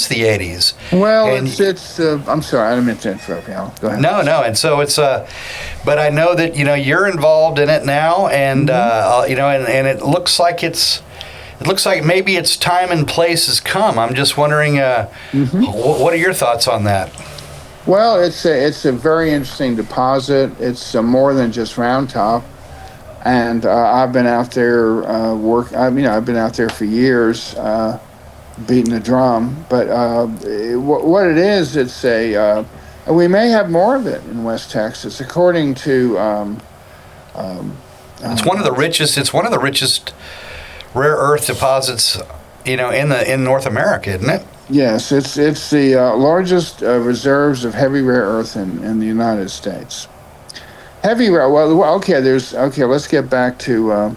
B: the 80s.
C: Well, it's I'm sorry, I didn't mean to interrupt you. Go ahead.
B: No, and so it's but I know that you're involved in it now, and and it looks like maybe its time and place has come. I'm just wondering, what are your thoughts on that?
C: Well, it's a very interesting deposit. It's more than just Round Top, and I've been out there I've been out there for years, beating the drum. But what it is, it's we may have more of it in West Texas, according to.
B: It's one of the richest. It's one of the richest rare earth deposits, in North America, isn't it?
C: Yes, it's the largest reserves of heavy rare earth in the United States. Heavy rare. Well, okay. Let's get back to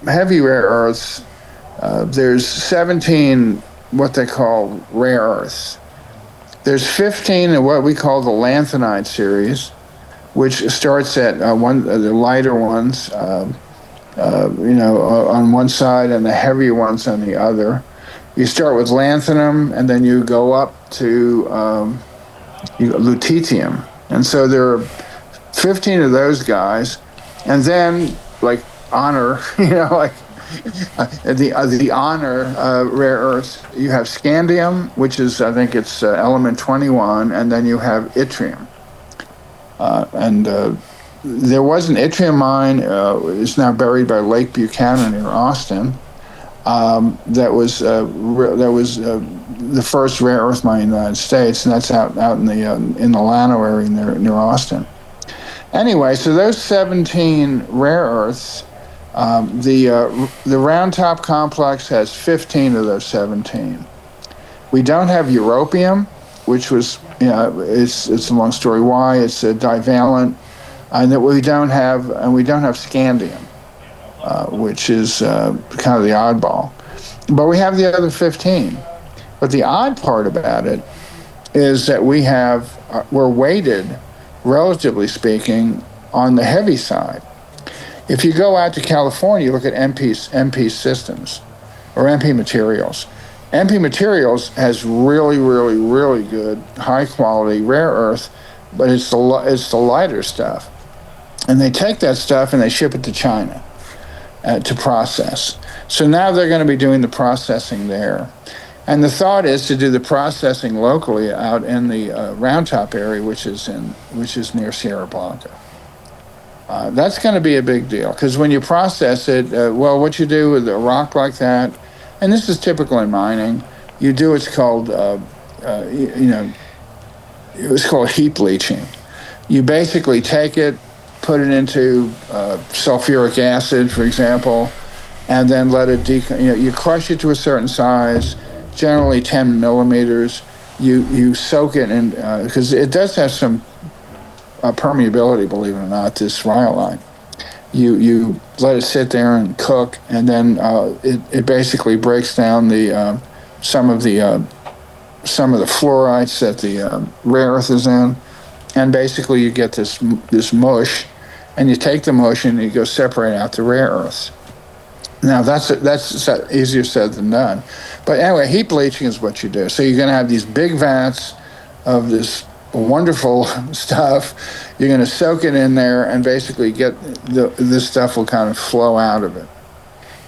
C: heavy rare earths. There's 17 what they call rare earths. There's 15 of what we call the lanthanide series, which starts at the lighter ones. On one side and the heavier ones on the other. You start with lanthanum, and then you go up to lutetium. And so there are 15 of those guys. And then, like honor, the honor rare earths, you have scandium, which is, I think it's element 21, and then you have yttrium. There was an yttrium mine. It's now buried by Lake Buchanan near Austin. That was the first rare earth mine in the United States, and that's out in the Llano area near Austin. Anyway, so those 17 rare earths, the Round Top complex has 15 of those 17. We don't have europium, which was it's a long story why. It's a divalent. And that we don't have scandium, which is kind of the oddball. But we have the other 15. But the odd part about it is that we're weighted, relatively speaking, on the heavy side. If you go out to California, you look at MP Systems or MP Materials. MP Materials has really, really, really good, high quality rare earth, but it's the lighter stuff. And they take that stuff and they ship it to China to process. So now they're going to be doing the processing there. And the thought is to do the processing locally out in the Round Top area, which is near Sierra Blanca. That's going to be a big deal, because when you process it, what you do with a rock like that, and this is typical in mining, you do what's called, it's called heap leaching. You basically take it, put it into sulfuric acid, for example, and then let it you crush it to a certain size, generally 10 millimeters. You soak it in, because it does have some permeability, believe it or not, this rhyolite. You let it sit there and cook, and then it basically breaks down some of the fluorides that the rare earth is in, and basically you get this mush, and you take the mush and you go separate out the rare earths. Now that's easier said than done, but anyway, heap leaching is what you do. So you're going to have these big vats of this wonderful stuff. You're going to soak it in there, and basically get this stuff will kind of flow out of it.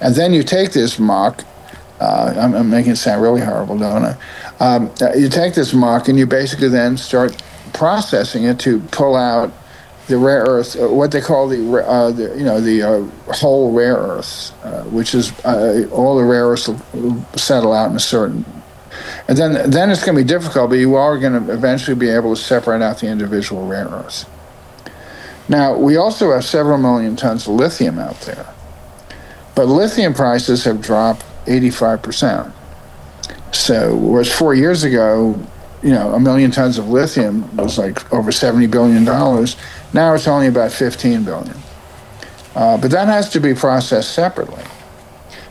C: And then you take this muck. I'm making it sound really horrible, don't I? You take this muck and you basically then start processing it to pull out the rare earth, what they call the whole rare earths, which is all the rare earths will settle out in a certain. And then it's going to be difficult, but you are going to eventually be able to separate out the individual rare earths. Now, we also have several million tons of lithium out there, but lithium prices have dropped 85%. So, whereas 4 years ago, a million tons of lithium was like over $70 billion. Now it's only about 15 billion. But that has to be processed separately.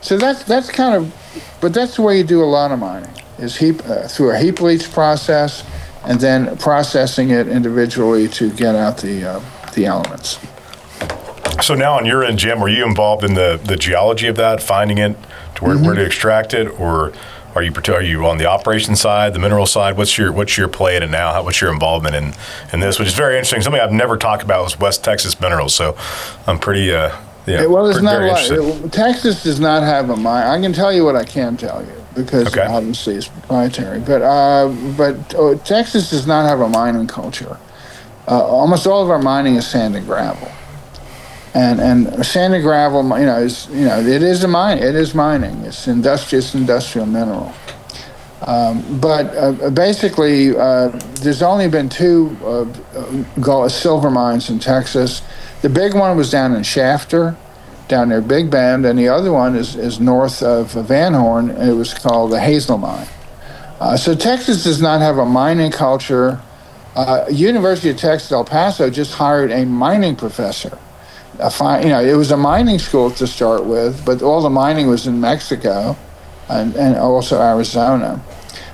C: So that's kind of But that's the way you do a lot of mining, is through a heap leach process, and then processing it individually to get out the elements.
D: So now on your end, Jim, are you involved in the geology of that, finding it to where to extract it, or are you on the operation side, the mineral side? What's your play in it now? What's your involvement in this, which is very interesting. Something I've never talked about was West Texas minerals. So I'm pretty
C: well, it's not
D: very
C: like Texas does not have a mine. I can tell you what I can tell you because obviously it's proprietary. But Texas does not have a mining culture. Almost all of our mining is sand and gravel. And sand and gravel, it is a mine. It is mining. It's industrial mineral. But basically, there's only been 2 silver mines in Texas. The big one was down in Shafter, down near Big Bend, and the other one is north of Van Horn, and it was called the Hazel Mine. So Texas does not have a mining culture. University of Texas El Paso just hired a mining professor. It was a mining school to start with, but all the mining was in Mexico and also Arizona.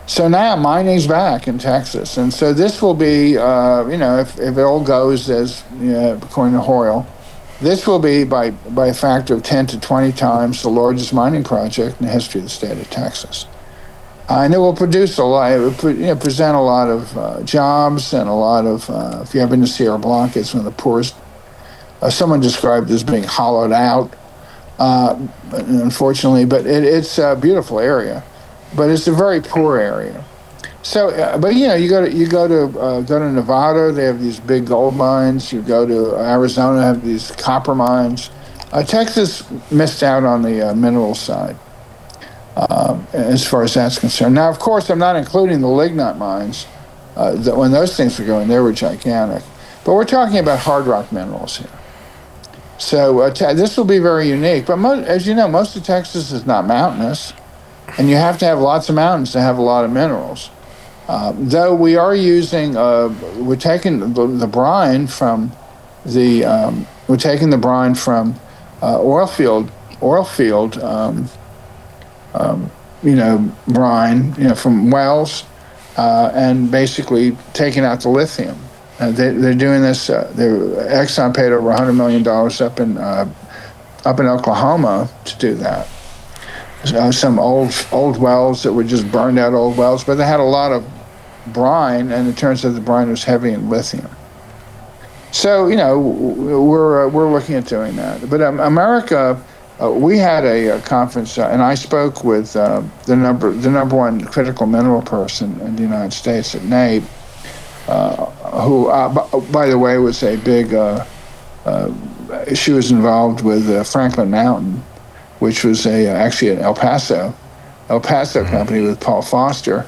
C: So now mining's back in Texas, and so this will be, if it all goes as according to Hoyle, this will be by a factor of 10 to 20 times the largest mining project in the history of the state of Texas. And it will produce a lot. It will present a lot of jobs and a lot of. If you have been to Sierra Blanca, it's one of the poorest. Someone described it as being hollowed out, unfortunately, but it's a beautiful area, but it's a very poor area. So, you go to Nevada, they have these big gold mines. You go to Arizona, have these copper mines. Texas missed out on the mineral side, as far as that's concerned. Now, of course, I'm not including the lignite mines. When those things were going, they were gigantic. But we're talking about hard rock minerals here. So this will be very unique. But as you know, most of Texas is not mountainous, and you have to have lots of mountains to have a lot of minerals. Though we are using, we're taking the brine from oil field, brine, from wells, and basically taking out the lithium. They're doing this. Exxon paid over $100 million up in Oklahoma to do that. Some old wells that were just burned out old wells, but they had a lot of brine, and it turns out the brine was heavy in lithium. So we're looking at doing that. But America, we had a conference, and I spoke with the number one critical mineral person in the United States at NAPE. Who, by the way, was a big. She was involved with Franklin Mountain, which was actually an El Paso company with Paul Foster,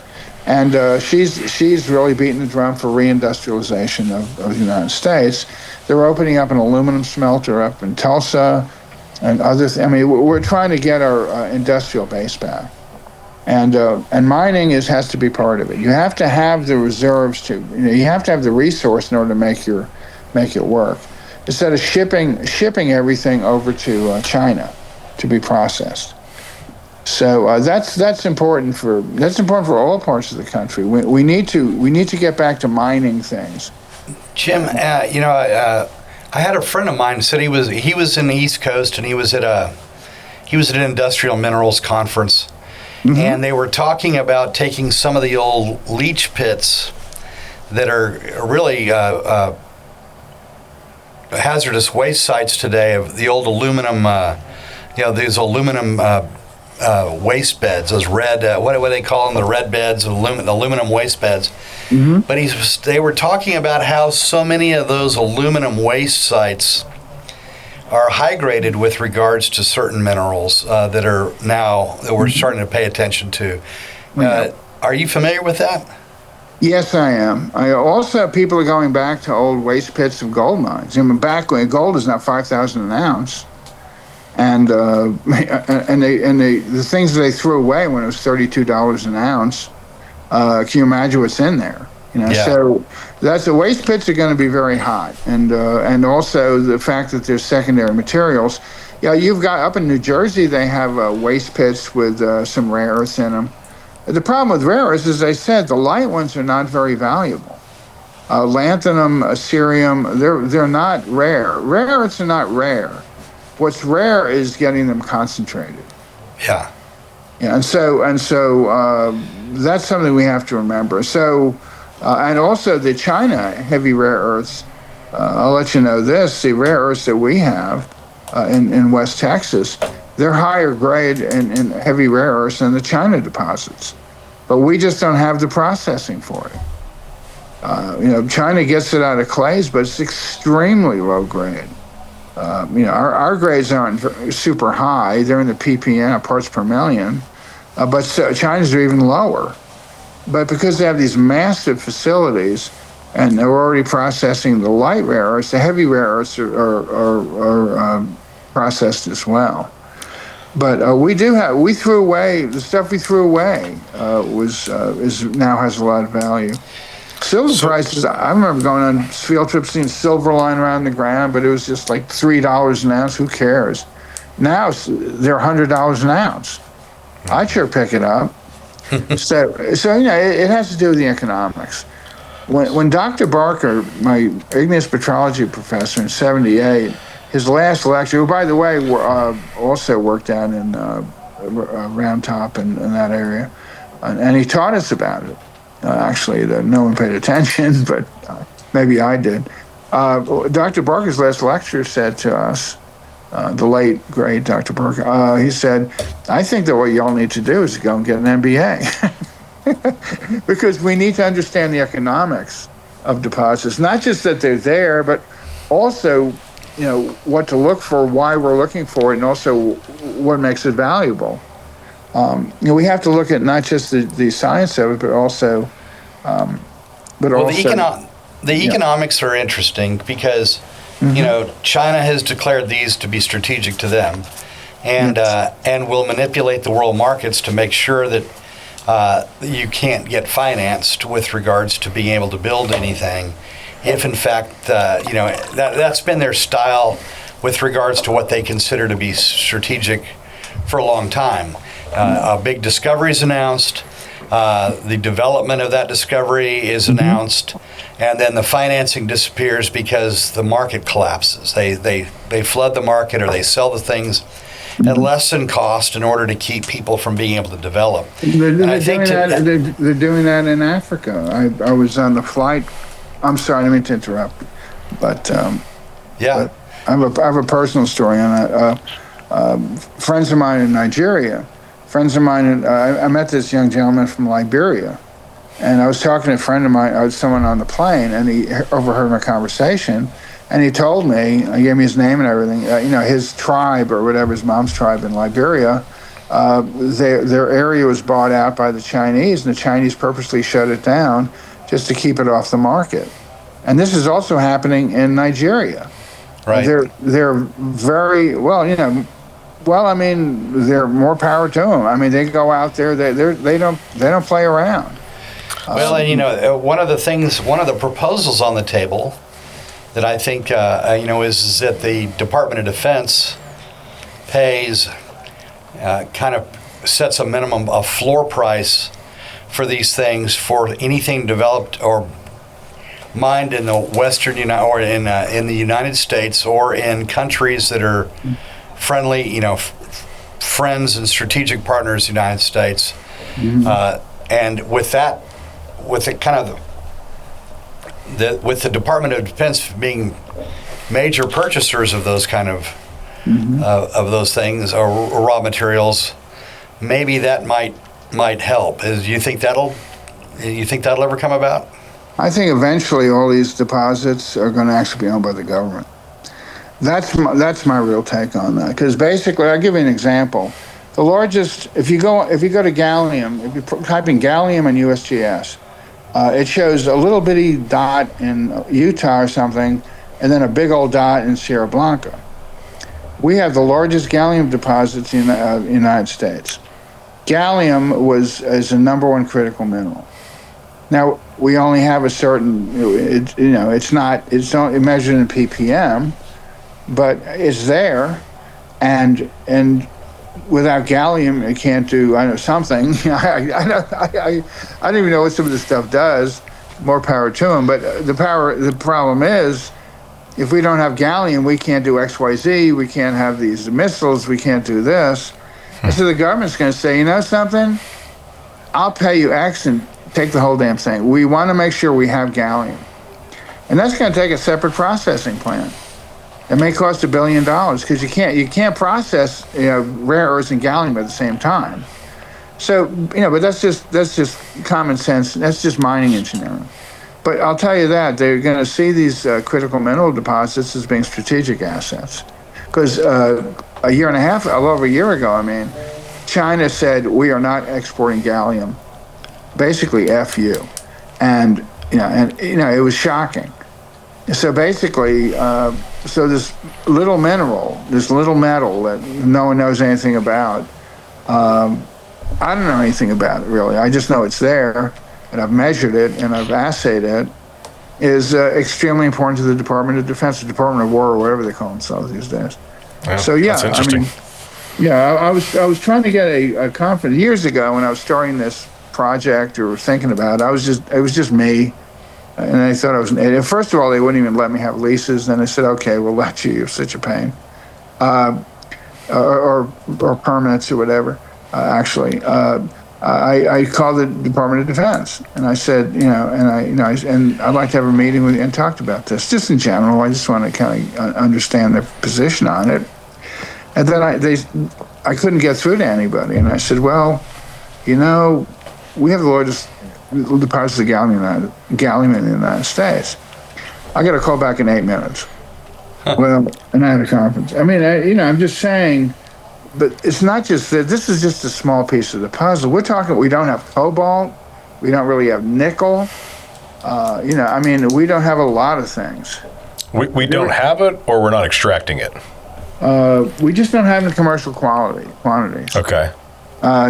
C: and she's really beating the drum for reindustrialization of the United States. They're opening up an aluminum smelter up in Tulsa, and others. I mean, we're trying to get our industrial base back. And mining has to be part of it. You have to have the reserves you have to have the resource in order to make it work. Instead of shipping everything over to China to be processed. So that's important for all parts of the country. We need to get back to mining things.
B: Jim, I had a friend of mine who said he was in the East Coast, and he was at an industrial minerals conference. Mm-hmm. And they were talking about taking some of the old leach pits that are really hazardous waste sites today, of the old aluminum, these aluminum waste beds, those red, what do they call them, the red beds, the aluminum waste beds. Mm-hmm. But they were talking about how so many of those aluminum waste sites are high graded with regards to certain minerals that we're starting to pay attention to. Are you familiar with that?
C: Yes, I am. People are going back to old waste pits of gold mines. Back when gold is now $5,000 an ounce, and the things that they threw away when it was $32 an ounce. Can you imagine what's in there?
B: Yeah.
C: So that's the waste pits are going to be very hot, and also the fact that there's secondary materials. Yeah, you've got up in New Jersey, they have waste pits with some rare earths in them. The problem with rare earths, as I said, the light ones are not very valuable. Lanthanum, cerium, they're not rare. Rare earths are not rare. What's rare is getting them concentrated.
B: Yeah.
C: Yeah, and so that's something we have to remember. So, and also the China heavy rare earths. I'll let you know this: the rare earths that we have in West Texas, they're higher grade in heavy rare earths than the China deposits, but we just don't have the processing for it. China gets it out of clays, but it's extremely low grade. Our grades aren't super high; they're in the ppm, parts per million. But China's are even lower. But because they have these massive facilities and they're already processing the light rare earths, the heavy rare earths are processed as well. But we threw away, the stuff we threw away now has a lot of value. Silver prices, I remember going on field trips, seeing silver lying around the ground, but it was just like $3 an ounce, who cares? Now they're $100 an ounce. I'd sure pick it up. So it has to do with the economics. When Dr. Barker, my igneous petrology professor in '78, his last lecture, who, by the way, also worked down in Round Top and that area, and he taught us about it. Actually, no one paid attention, but maybe I did. Dr. Barker's last lecture said to us, the late, great Dr. Barker, he said, I think that what y'all need to do is go and get an MBA. Because we need to understand the economics of deposits, not just that they're there, but also, what to look for, why we're looking for it, and also what makes it valuable. We have to look at not just the science of it, but also,
B: the economics are interesting because, China has declared these to be strategic to them, and will manipulate the world markets to make sure that you can't get financed with regards to being able to build anything. If in fact, that's been their style with regards to what they consider to be strategic for a long time. A big discovery is announced, the development of that discovery is announced, and then the financing disappears because the market collapses. They flood the market, or they sell the things at less than cost in order to keep people from being able to develop.
C: They're doing that in Africa. I was on the flight. I'm sorry, I didn't mean to interrupt, but but I have a personal story on that. Friends of mine in Nigeria. I met this young gentleman from Liberia, and I was talking to a friend of mine, someone on the plane, and he overheard my conversation, and he told me, he gave me his name and everything, his tribe, or whatever, his mom's tribe in Liberia, their area was bought out by the Chinese, and the Chinese purposely shut it down just to keep it off the market. And this is also happening in Nigeria.
B: Right.
C: They're very, they're more power to them. They go out there. They don't play around.
B: Well, and one of the proposals on the table that I think is that the Department of Defense pays, kind of sets a minimum, a floor price for these things for anything developed or mined in the Western in the United States or in countries that are friendly, friends and strategic partners of the United States. And with the Department of Defense being major purchasers of those kind of those things or raw materials, maybe that might help. Do you think that'll ever come about?
C: I think eventually all these deposits are going to actually be owned by the government. That's my real take on that. Because basically, I'll give you an example. The largest, if you go to gallium, if you type in gallium and USGS, it shows a little bitty dot in Utah or something, and then a big old dot in Sierra Blanca. We have the largest gallium deposits in the United States. Gallium is the number one critical mineral. Now we only have a certain, it's not measured in ppm, but it's there, and without gallium it can't do something. I don't even know what some of this stuff does. More power to them, but the problem is, if we don't have gallium, we can't do XYZ. We can't have these missiles. We can't do this. And so the government's going to say, you know something? I'll pay you X and take the whole damn thing. We want to make sure we have gallium. And that's going to take a separate processing plant. It may cost $1 billion because you can't process rare earths and gallium at the same time. So, but that's just common sense. That's just mining engineering. But I'll tell you that they're going to see these critical mineral deposits as being strategic assets. Because a little over a year ago, China said we are not exporting gallium. Basically, F you, and it was shocking. So basically, so this little mineral, this little metal that no one knows anything about. I don't know anything about it, really. I just know it's there, and I've measured it, and I've assayed it, is extremely important to the Department of Defense, the Department of War, or whatever they call themselves these days.
D: Yeah,
C: so, yeah,
D: that's interesting.
C: I was trying to get a conference years ago when I was starting this project or thinking about it. It was just me, and I thought I was an idiot. First of all, they wouldn't even let me have leases. Then they said, okay, we'll let you. You're such a pain. Or permits or whatever. I called the Department of Defense and I said, and I'd like to have a meeting with you and talked about this, just in general. I just want to kind of understand their position on it. And then I couldn't get through to anybody, and I said, well, we have the largest deposits of gallium in the United States. I got a call back in 8 minutes. Well, and I had a conference. I'm just saying. But it's not just that. This is just a small piece of the puzzle. We're talking. We don't have cobalt. We don't really have nickel. We don't have a lot of things.
D: We don't have it, or we're not extracting it.
C: We just don't have the commercial quantities.
D: Okay.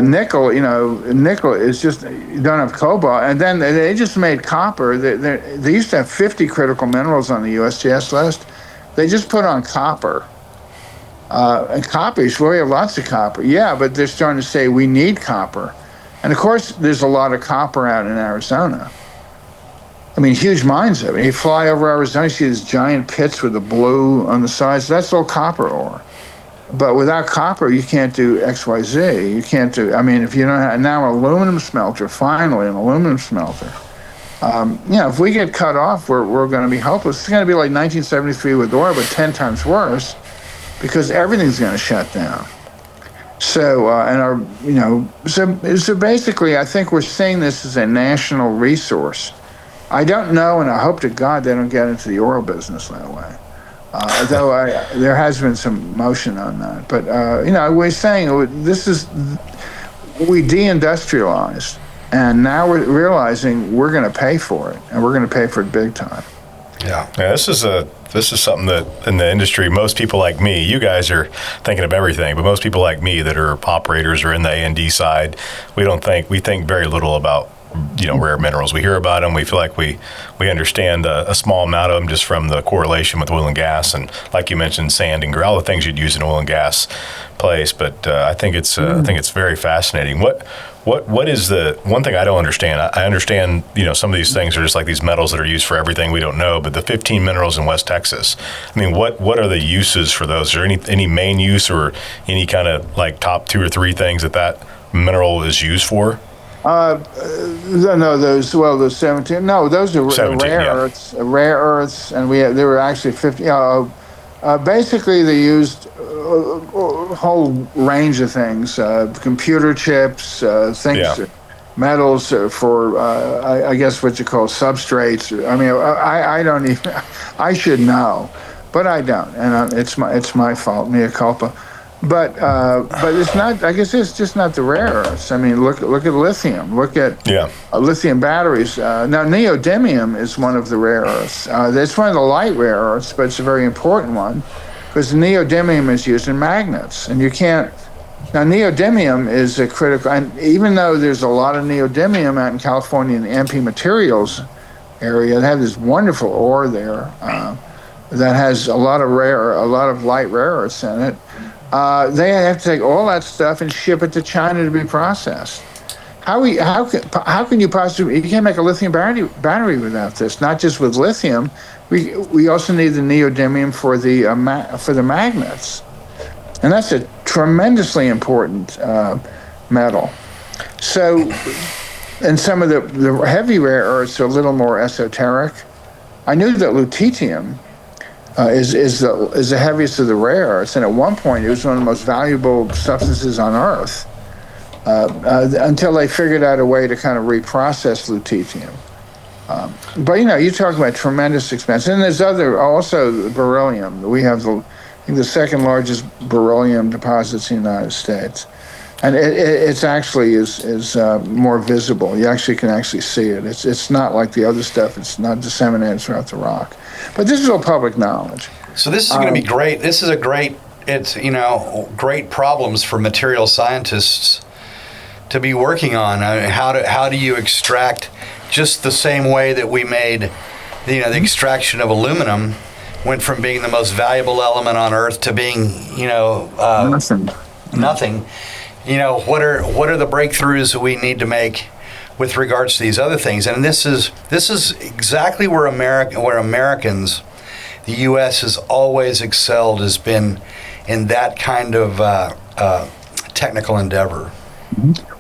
C: Nickel is just, you don't have cobalt, and then they just made copper. They used to have 50 critical minerals on the USGS list. They just put on copper. And copper, we have lots of copper. Yeah, but they're starting to say we need copper. And of course, there's a lot of copper out in Arizona. Huge mines of it. You fly over Arizona, you see these giant pits with the blue on the sides. That's all copper ore. But without copper, you can't do XYZ. You can't do, if you don't have, now aluminum smelter, finally an aluminum smelter. If we get cut off, we're going to be hopeless. It's going to be like 1973 with oil, but 10 times worse. Because everything's going to shut down. So, so basically, I think we're seeing this as a national resource. I don't know, and I hope to God they don't get into the oil business that way. Though there has been some motion on that. But, we're saying we deindustrialized, and now we're realizing we're going to pay for it, and we're going to pay for it big time.
D: Yeah, this is something that in the industry, most people like me, you guys are thinking of everything, but most people like me that are operators or in the A&D side, we think very little about rare minerals. We hear about them, we feel like we understand a small amount of them just from the correlation with oil and gas, and like you mentioned, sand and all the things you'd use in oil and gas place. But I think it's very fascinating. What is the one thing I don't understand? I understand, some of these things are just like these metals that are used for everything we don't know, but the 15 minerals in West Texas, what are the uses for those? Is there any main use or any kind of like top 2 or 3 things that mineral is used for?
C: No, those 17. No, those are
D: 17,
C: rare earths, and there were actually 50. Basically, they used a whole range of things: computer chips, metals for I guess what you call substrates. I don't even. I should know, but I don't, and it's my fault, mea culpa. But it's not. I guess it's just not the rare earths. Look at lithium. Look at lithium batteries. Now neodymium is one of the rare earths. It's one of the light rare earths, but it's a very important one because neodymium is used in magnets, and you can't Now, neodymium is a critical, and even though there's a lot of neodymium out in California in the MP materials area, they have this wonderful ore there that has a lot of light rare earths in it. They have to take all that stuff and ship it to China to be processed. How can you possibly? You can't make a lithium battery without this. Not just with lithium, we also need the neodymium for the magnets, and that's a tremendously important metal. So, and some of the heavy rare earths are a little more esoteric. I knew that lutetium is the heaviest of the rare earths, and at one point it was one of the most valuable substances on Earth until they figured out a way to kind of reprocess lutetium. But you're talking about tremendous expense, and there's also beryllium. We have the second largest beryllium deposits in the United States, and it's actually is more visible. You can actually see it. It's not like the other stuff. It's not disseminated throughout the rock. But this is all public knowledge.
B: So this is going to be great. This is it's great problems for material scientists to be working on. How do you extract just the same way that we made the extraction of aluminum went from being the most valuable element on Earth to being nothing. What are the breakthroughs that we need to make with regards to these other things? And this is exactly where Americans, the U.S. has always excelled, has been in that kind of technical endeavor.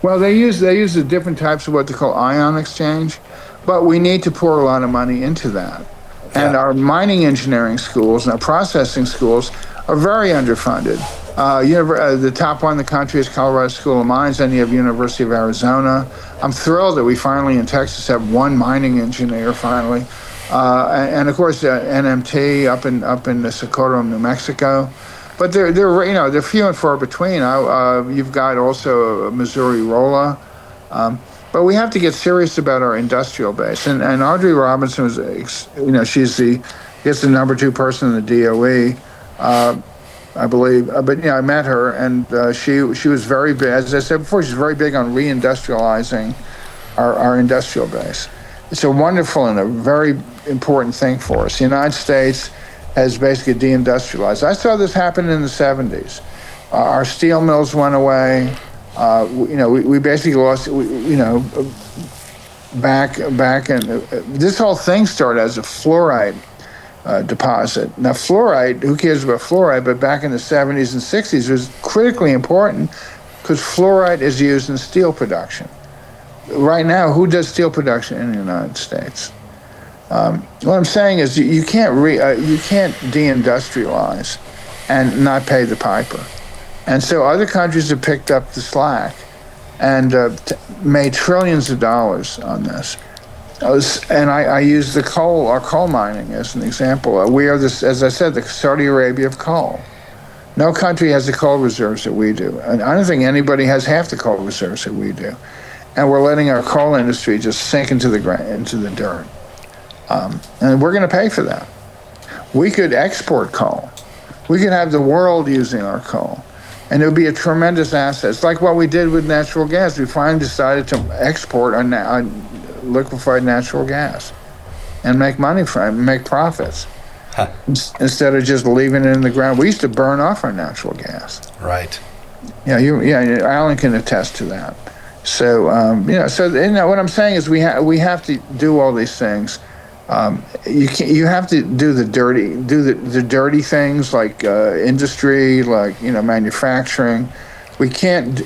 C: Well, they use the different types of what they call ion exchange, but we need to pour a lot of money into that. And our mining engineering schools and our processing schools are very underfunded. The top one in the country is Colorado School of Mines, and you have University of Arizona. I'm thrilled that we finally in Texas have one mining engineer finally, and of course NMT up in Socorro, New Mexico. But they're few and far between. You've got also Missouri Rolla. But we have to get serious about our industrial base. And Audrey Robinson was, she's the number 2 person in the DOE, I believe. But I met her, and she was very big. As I said before, she's very big on reindustrializing our industrial base. It's a wonderful and a very important thing for us. The United States has basically deindustrialized. I saw this happen in the 70s. Our steel mills went away. We basically lost, back and this whole thing started as a fluoride deposit. Now, fluoride, who cares about fluoride, but back in the 70s and 60s, it was critically important because fluoride is used in steel production. Right now, who does steel production in the United States? What I'm saying is you can't deindustrialize and not pay the piper. And so other countries have picked up the slack and made trillions of dollars on this. And I use our coal mining as an example. We are this, as I said, the Saudi Arabia of coal. No country has the coal reserves that we do. And I don't think anybody has half the coal reserves that we do. And we're letting our coal industry just sink into the dirt. And we're going to pay for that. We could export coal. We could have the world using our coal. And it would be a tremendous asset. It's like what we did with natural gas. We finally decided to export our liquefied natural gas and make money from it, make profits, instead of just leaving it in the ground. We used to burn off our natural gas.
B: Right.
C: Alan can attest to that. So, what I'm saying is we have to do all these things. You have to do the dirty things like industry, like manufacturing. We can't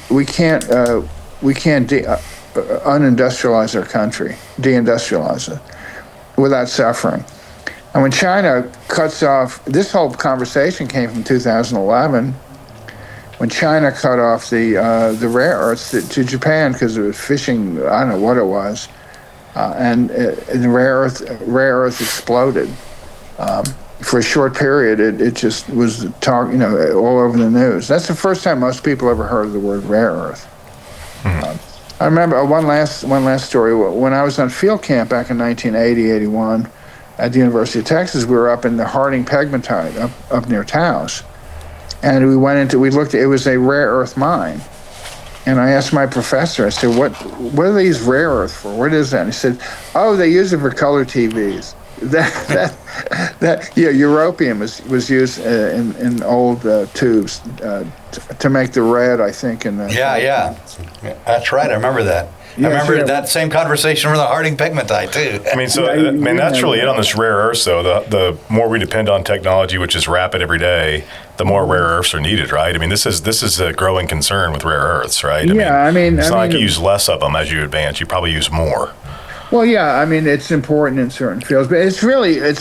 C: unindustrialize our country, deindustrialize it without suffering. And when China cuts off, this whole conversation came from 2011, when China cut off the rare earths to Japan because it was fishing. I don't know what it was. And the rare earth exploded. For a short period, it just was all over the news. That's the first time most people ever heard of the word rare earth. I remember one last story. When I was on field camp back in 1980, 81, at the University of Texas, we were up in the Harding pegmatite up near Taos. and we looked. It was a rare earth mine, and I asked my professor. I said, "What are these rare earth for? What is that?" And he said, "Oh, they use it for color TVs." Europium was used in old tubes to make the red, I think.
B: Yeah, that's right. I remember that.
C: Yeah,
B: I remember that same conversation with the Harding pegmatite too.
D: That's really it on this rare earths, though. The more we depend on technology, which is rapid every day, the more rare earths are needed, right? I mean, this is a growing concern with rare earths, right? It's not like you use less of them as you advance. You probably use more.
C: Well, yeah, I mean, it's important in certain fields, but it's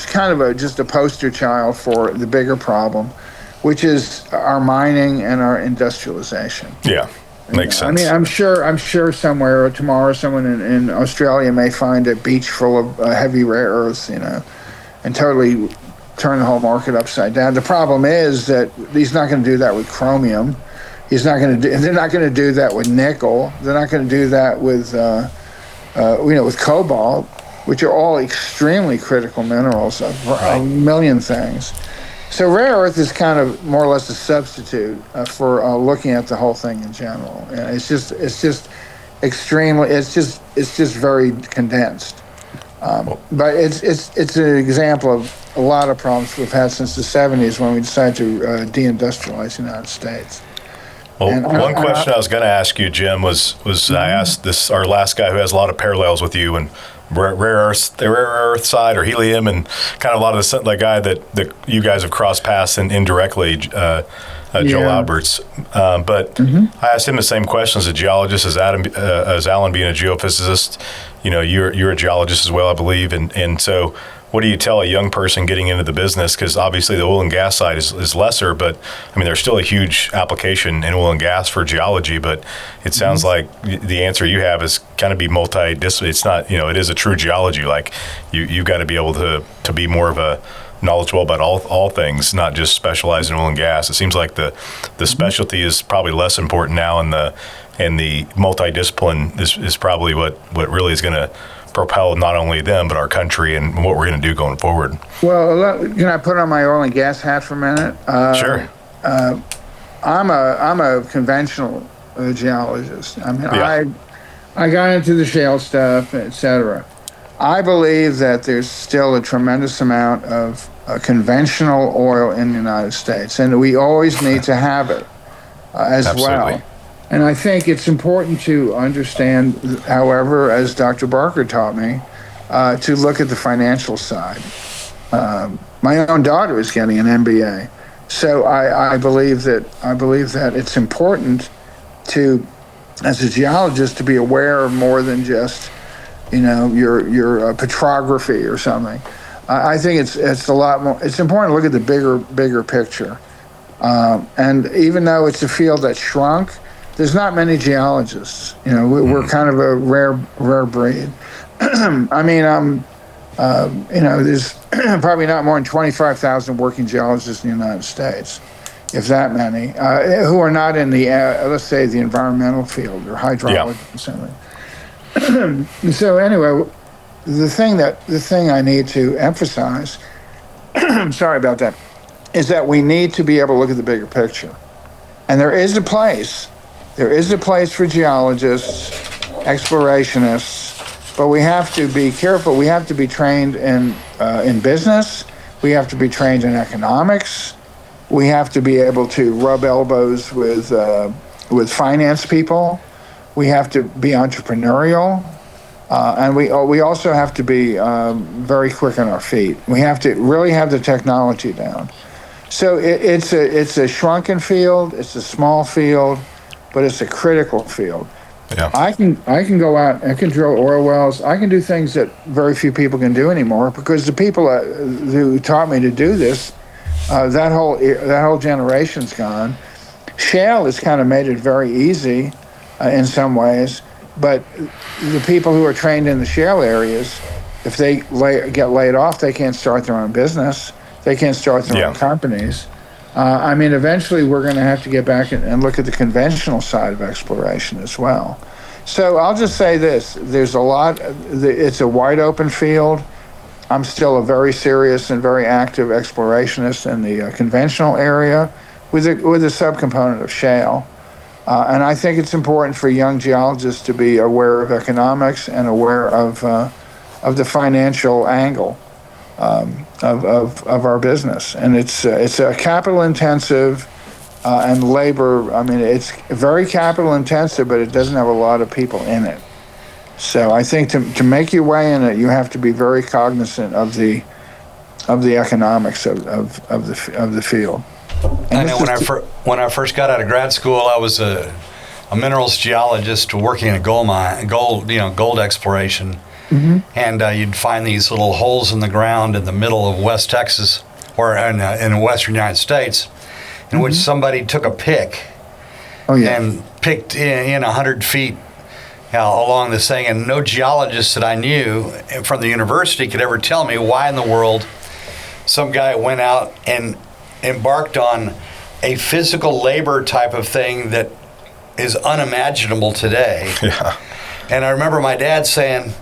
C: kind of just a poster child for the bigger problem, which is our mining and our industrialization.
D: Yeah, makes sense.
C: I mean, I'm sure somewhere tomorrow someone in Australia may find a beach full of heavy rare earths, and totally turn the whole market upside down. The problem is that he's not going to do that with chromium. They're not going to do that with nickel. They're not going to do that with with cobalt, which are all extremely critical minerals of a million things. So rare earth is kind of more or less a substitute for looking at the whole thing in general. And it's just very condensed. But it's an example of a lot of problems we've had since the 70s when we decided to deindustrialize the United States.
D: Well, one question I was going to ask you, Jim, was I asked our last guy who has a lot of parallels with you and the rare earth side or helium, and kind of a lot of the guy that you guys have crossed paths indirectly, Joel Alberts. But I asked him the same question as a geologist, as Alan being a geophysicist. You're a geologist as well, I believe, and so. What do you tell a young person getting into the business? Because obviously the oil and gas side is lesser, but I mean, there's still a huge application in oil and gas for geology, but it sounds like the answer you have is kind of be multidisciplinary. It's not, it is a true geology. Like you've got to be able to be more of a knowledgeable about all things, not just specialize in oil and gas. It seems like the specialty is probably less important now, and the multidiscipline is probably what really is going to propel not only them but our country and what we're going to do going forward.
C: Well, can I put on my oil and gas hat for a minute?
D: Sure.
C: I'm a conventional geologist. I mean, I got into the shale stuff, etc. I believe that there's still a tremendous amount of conventional oil in the United States, and we always need to have it as
D: Absolutely.
C: well. And I think it's important to understand, however, as Dr. Barker taught me, to look at the financial side. My own daughter is getting an MBA, so I believe that it's important to, as a geologist, to be aware of more than just, your petrography or something. I think it's a lot more. It's important to look at the bigger picture. And even though it's a field that shrunk, there's not many geologists. We're kind of a rare breed. I mean, there's probably not more than 25,000 working geologists in the United States, if that many, who are not in the, let's say, the environmental field or hydrology or something. So anyway, the thing I need to emphasize, sorry about that, is that we need to be able to look at the bigger picture. And there is a place for geologists, explorationists, but we have to be careful. We have to be trained in business. We have to be trained in economics. We have to be able to rub elbows with finance people. We have to be entrepreneurial, and we also have to be very quick on our feet. We have to really have the technology down. So it's a shrunken field. It's a small field, but it's a critical field.
D: Yeah.
C: I can go out. I can drill oil wells. I can do things that very few people can do anymore because the people who taught me to do this, that whole generation's gone. Shale has kind of made it very easy in some ways, but the people who are trained in the shale areas, if they get laid off, they can't start their own business. They can't start their own companies. I mean, eventually we're going to have to get back and look at the conventional side of exploration as well. So I'll just say this. There's a lot. It's a wide open field. I'm still a very serious and very active explorationist in the conventional area, with a subcomponent of shale. And I think it's important for young geologists to be aware of economics and aware of the financial angle of our business. And it's a capital intensive and labor. I mean, it's very capital intensive, but it doesn't have a lot of people in it. So I think to make your way in it, you have to be very cognizant of the economics of the field. And
B: I know when I first got out of grad school, I was a minerals geologist working in a gold mine, gold exploration, and you'd find these little holes in the ground in the middle of West Texas or in the western United States, in which somebody took a pick and picked in 100 feet along this thing, and no geologist that I knew from the university could ever tell me why in the world some guy went out and embarked on a physical labor type of thing that is unimaginable today. Yeah. And I remember my dad saying,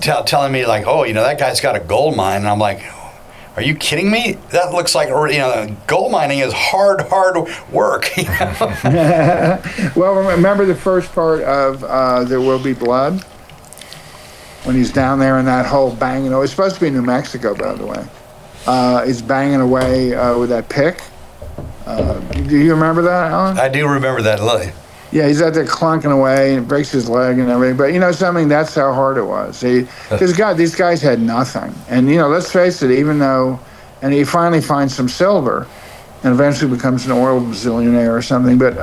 B: telling me like, oh, that guy's got a gold mine. And I'm like, are you kidding me? That looks like, gold mining is hard work.
C: Well, remember the first part of There Will Be Blood? When he's down there in that hole banging. It's supposed to be New Mexico, by the way. He's banging away with that pick. Do you remember that, Alan?
B: I do remember that.
C: Yeah, he's out there clunking away and breaks his leg and everything. But something, that's how hard it was. These guys had nothing. And let's face it, even though, and he finally finds some silver, and eventually becomes an oil billionaire or something. But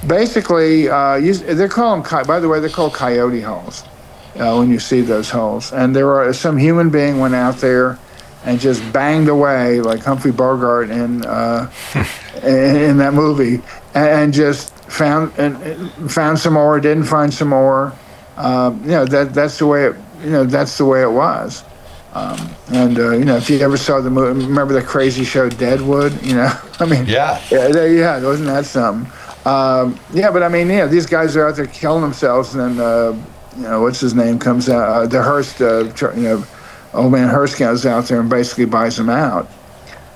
C: basically, they're called coyote holes when you see those holes. And there are some human being went out there and just banged away like Humphrey Bogart in that movie, and just found some ore, didn't find some ore. That's the way it was. If you ever saw the movie, remember the crazy show Deadwood? Yeah, wasn't that something? But these guys are out there killing themselves, and then what's his name comes out, the Hearst, old man Hearst goes out there and basically buys them out.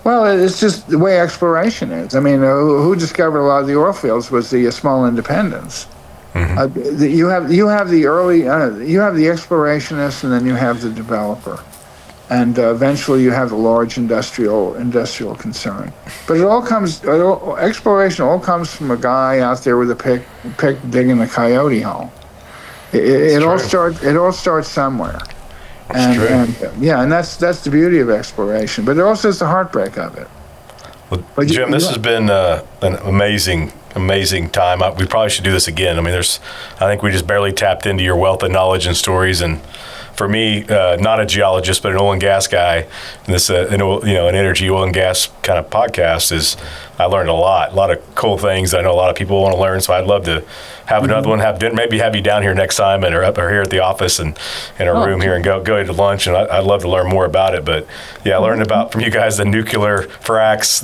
C: Well, it's just the way exploration is. Who discovered a lot of the oil fields was the small independents. You have the early, you have the explorationist, and then you have the developer, and eventually you have the large industrial concern. But exploration all comes from a guy out there with a pick digging a coyote hole. It all starts somewhere. And that's the beauty of exploration, but there also is the heartbreak of it.
D: Well, Jim, this has been an amazing time. We probably should do this again. I think we just barely tapped into your wealth of knowledge and stories. And for me, not a geologist, but an oil and gas guy, and this an energy, oil and gas kind of podcast I learned a lot of cool things. I know a lot of people want to learn, so I'd love to have another one, maybe have you down here next time, or here at the office and in our room here, and go to lunch. And I'd love to learn more about it. But I learned about from you guys the nuclear fracs,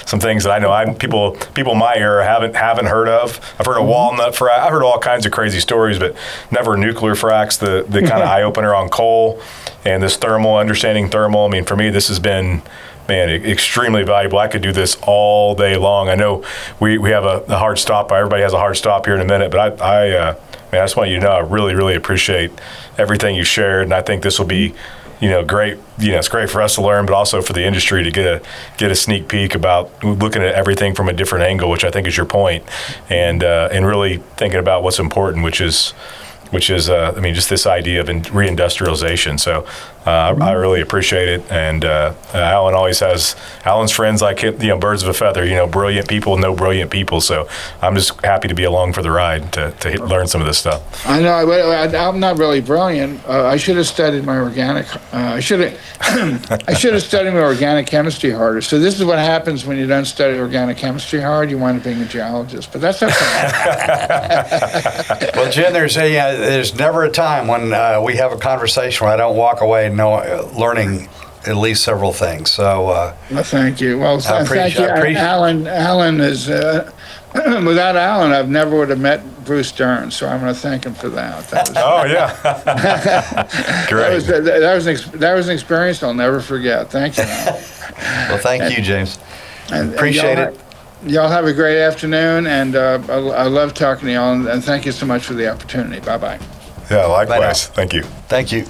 D: some things that I know people my era haven't heard of. I've heard of walnut frac. I've heard all kinds of crazy stories, but never nuclear fracs. The kind of eye opener on coal and this understanding thermal. For me, this has been extremely valuable. I could do this all day long. I know we have a hard stop. Everybody has a hard stop here in a minute, but I just want you to know I really, really appreciate everything you shared, and I think this will be, great. It's great for us to learn, but also for the industry to get a sneak peek about looking at everything from a different angle, which I think is your point, and really thinking about what's important, which is just this idea of reindustrialization. So I really appreciate it. And Alan always has Alan's friends like him, birds of a feather. Brilliant people know brilliant people. So I'm just happy to be along for the ride to learn some of this stuff.
C: I know. I'm not really brilliant. I should have studied my organic. I should have studied my organic chemistry harder. So this is what happens when you don't study organic chemistry hard. You wind up being a geologist. But that's okay.
B: Well, Jim, there's never a time when we have a conversation where I don't walk away learning at least several things. So,
C: well, thank you. Well, thank you, Alan. Alan is without Alan, I never would have met Bruce Stearns. So I'm going to thank him for that.
D: Great.
C: That was an experience I'll never forget. Thank you, Alan.
B: Well, thank you, James. Appreciate it.
C: Y'all have a great afternoon, and I love talking to y'all, and thank you so much for the opportunity. Bye-bye.
D: Yeah, likewise. Thank you.
B: Thank you.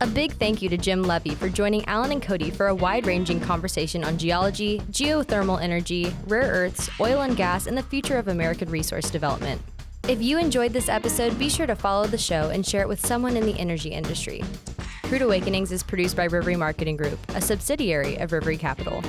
A: A big thank you to Jim Levy for joining Alan and Cody for a wide-ranging conversation on geology, geothermal energy, rare earths, oil and gas, and the future of American resource development. If you enjoyed this episode, be sure to follow the show and share it with someone in the energy industry. Crude Awakenings is produced by Rivery Marketing Group, a subsidiary of Rivery Capital.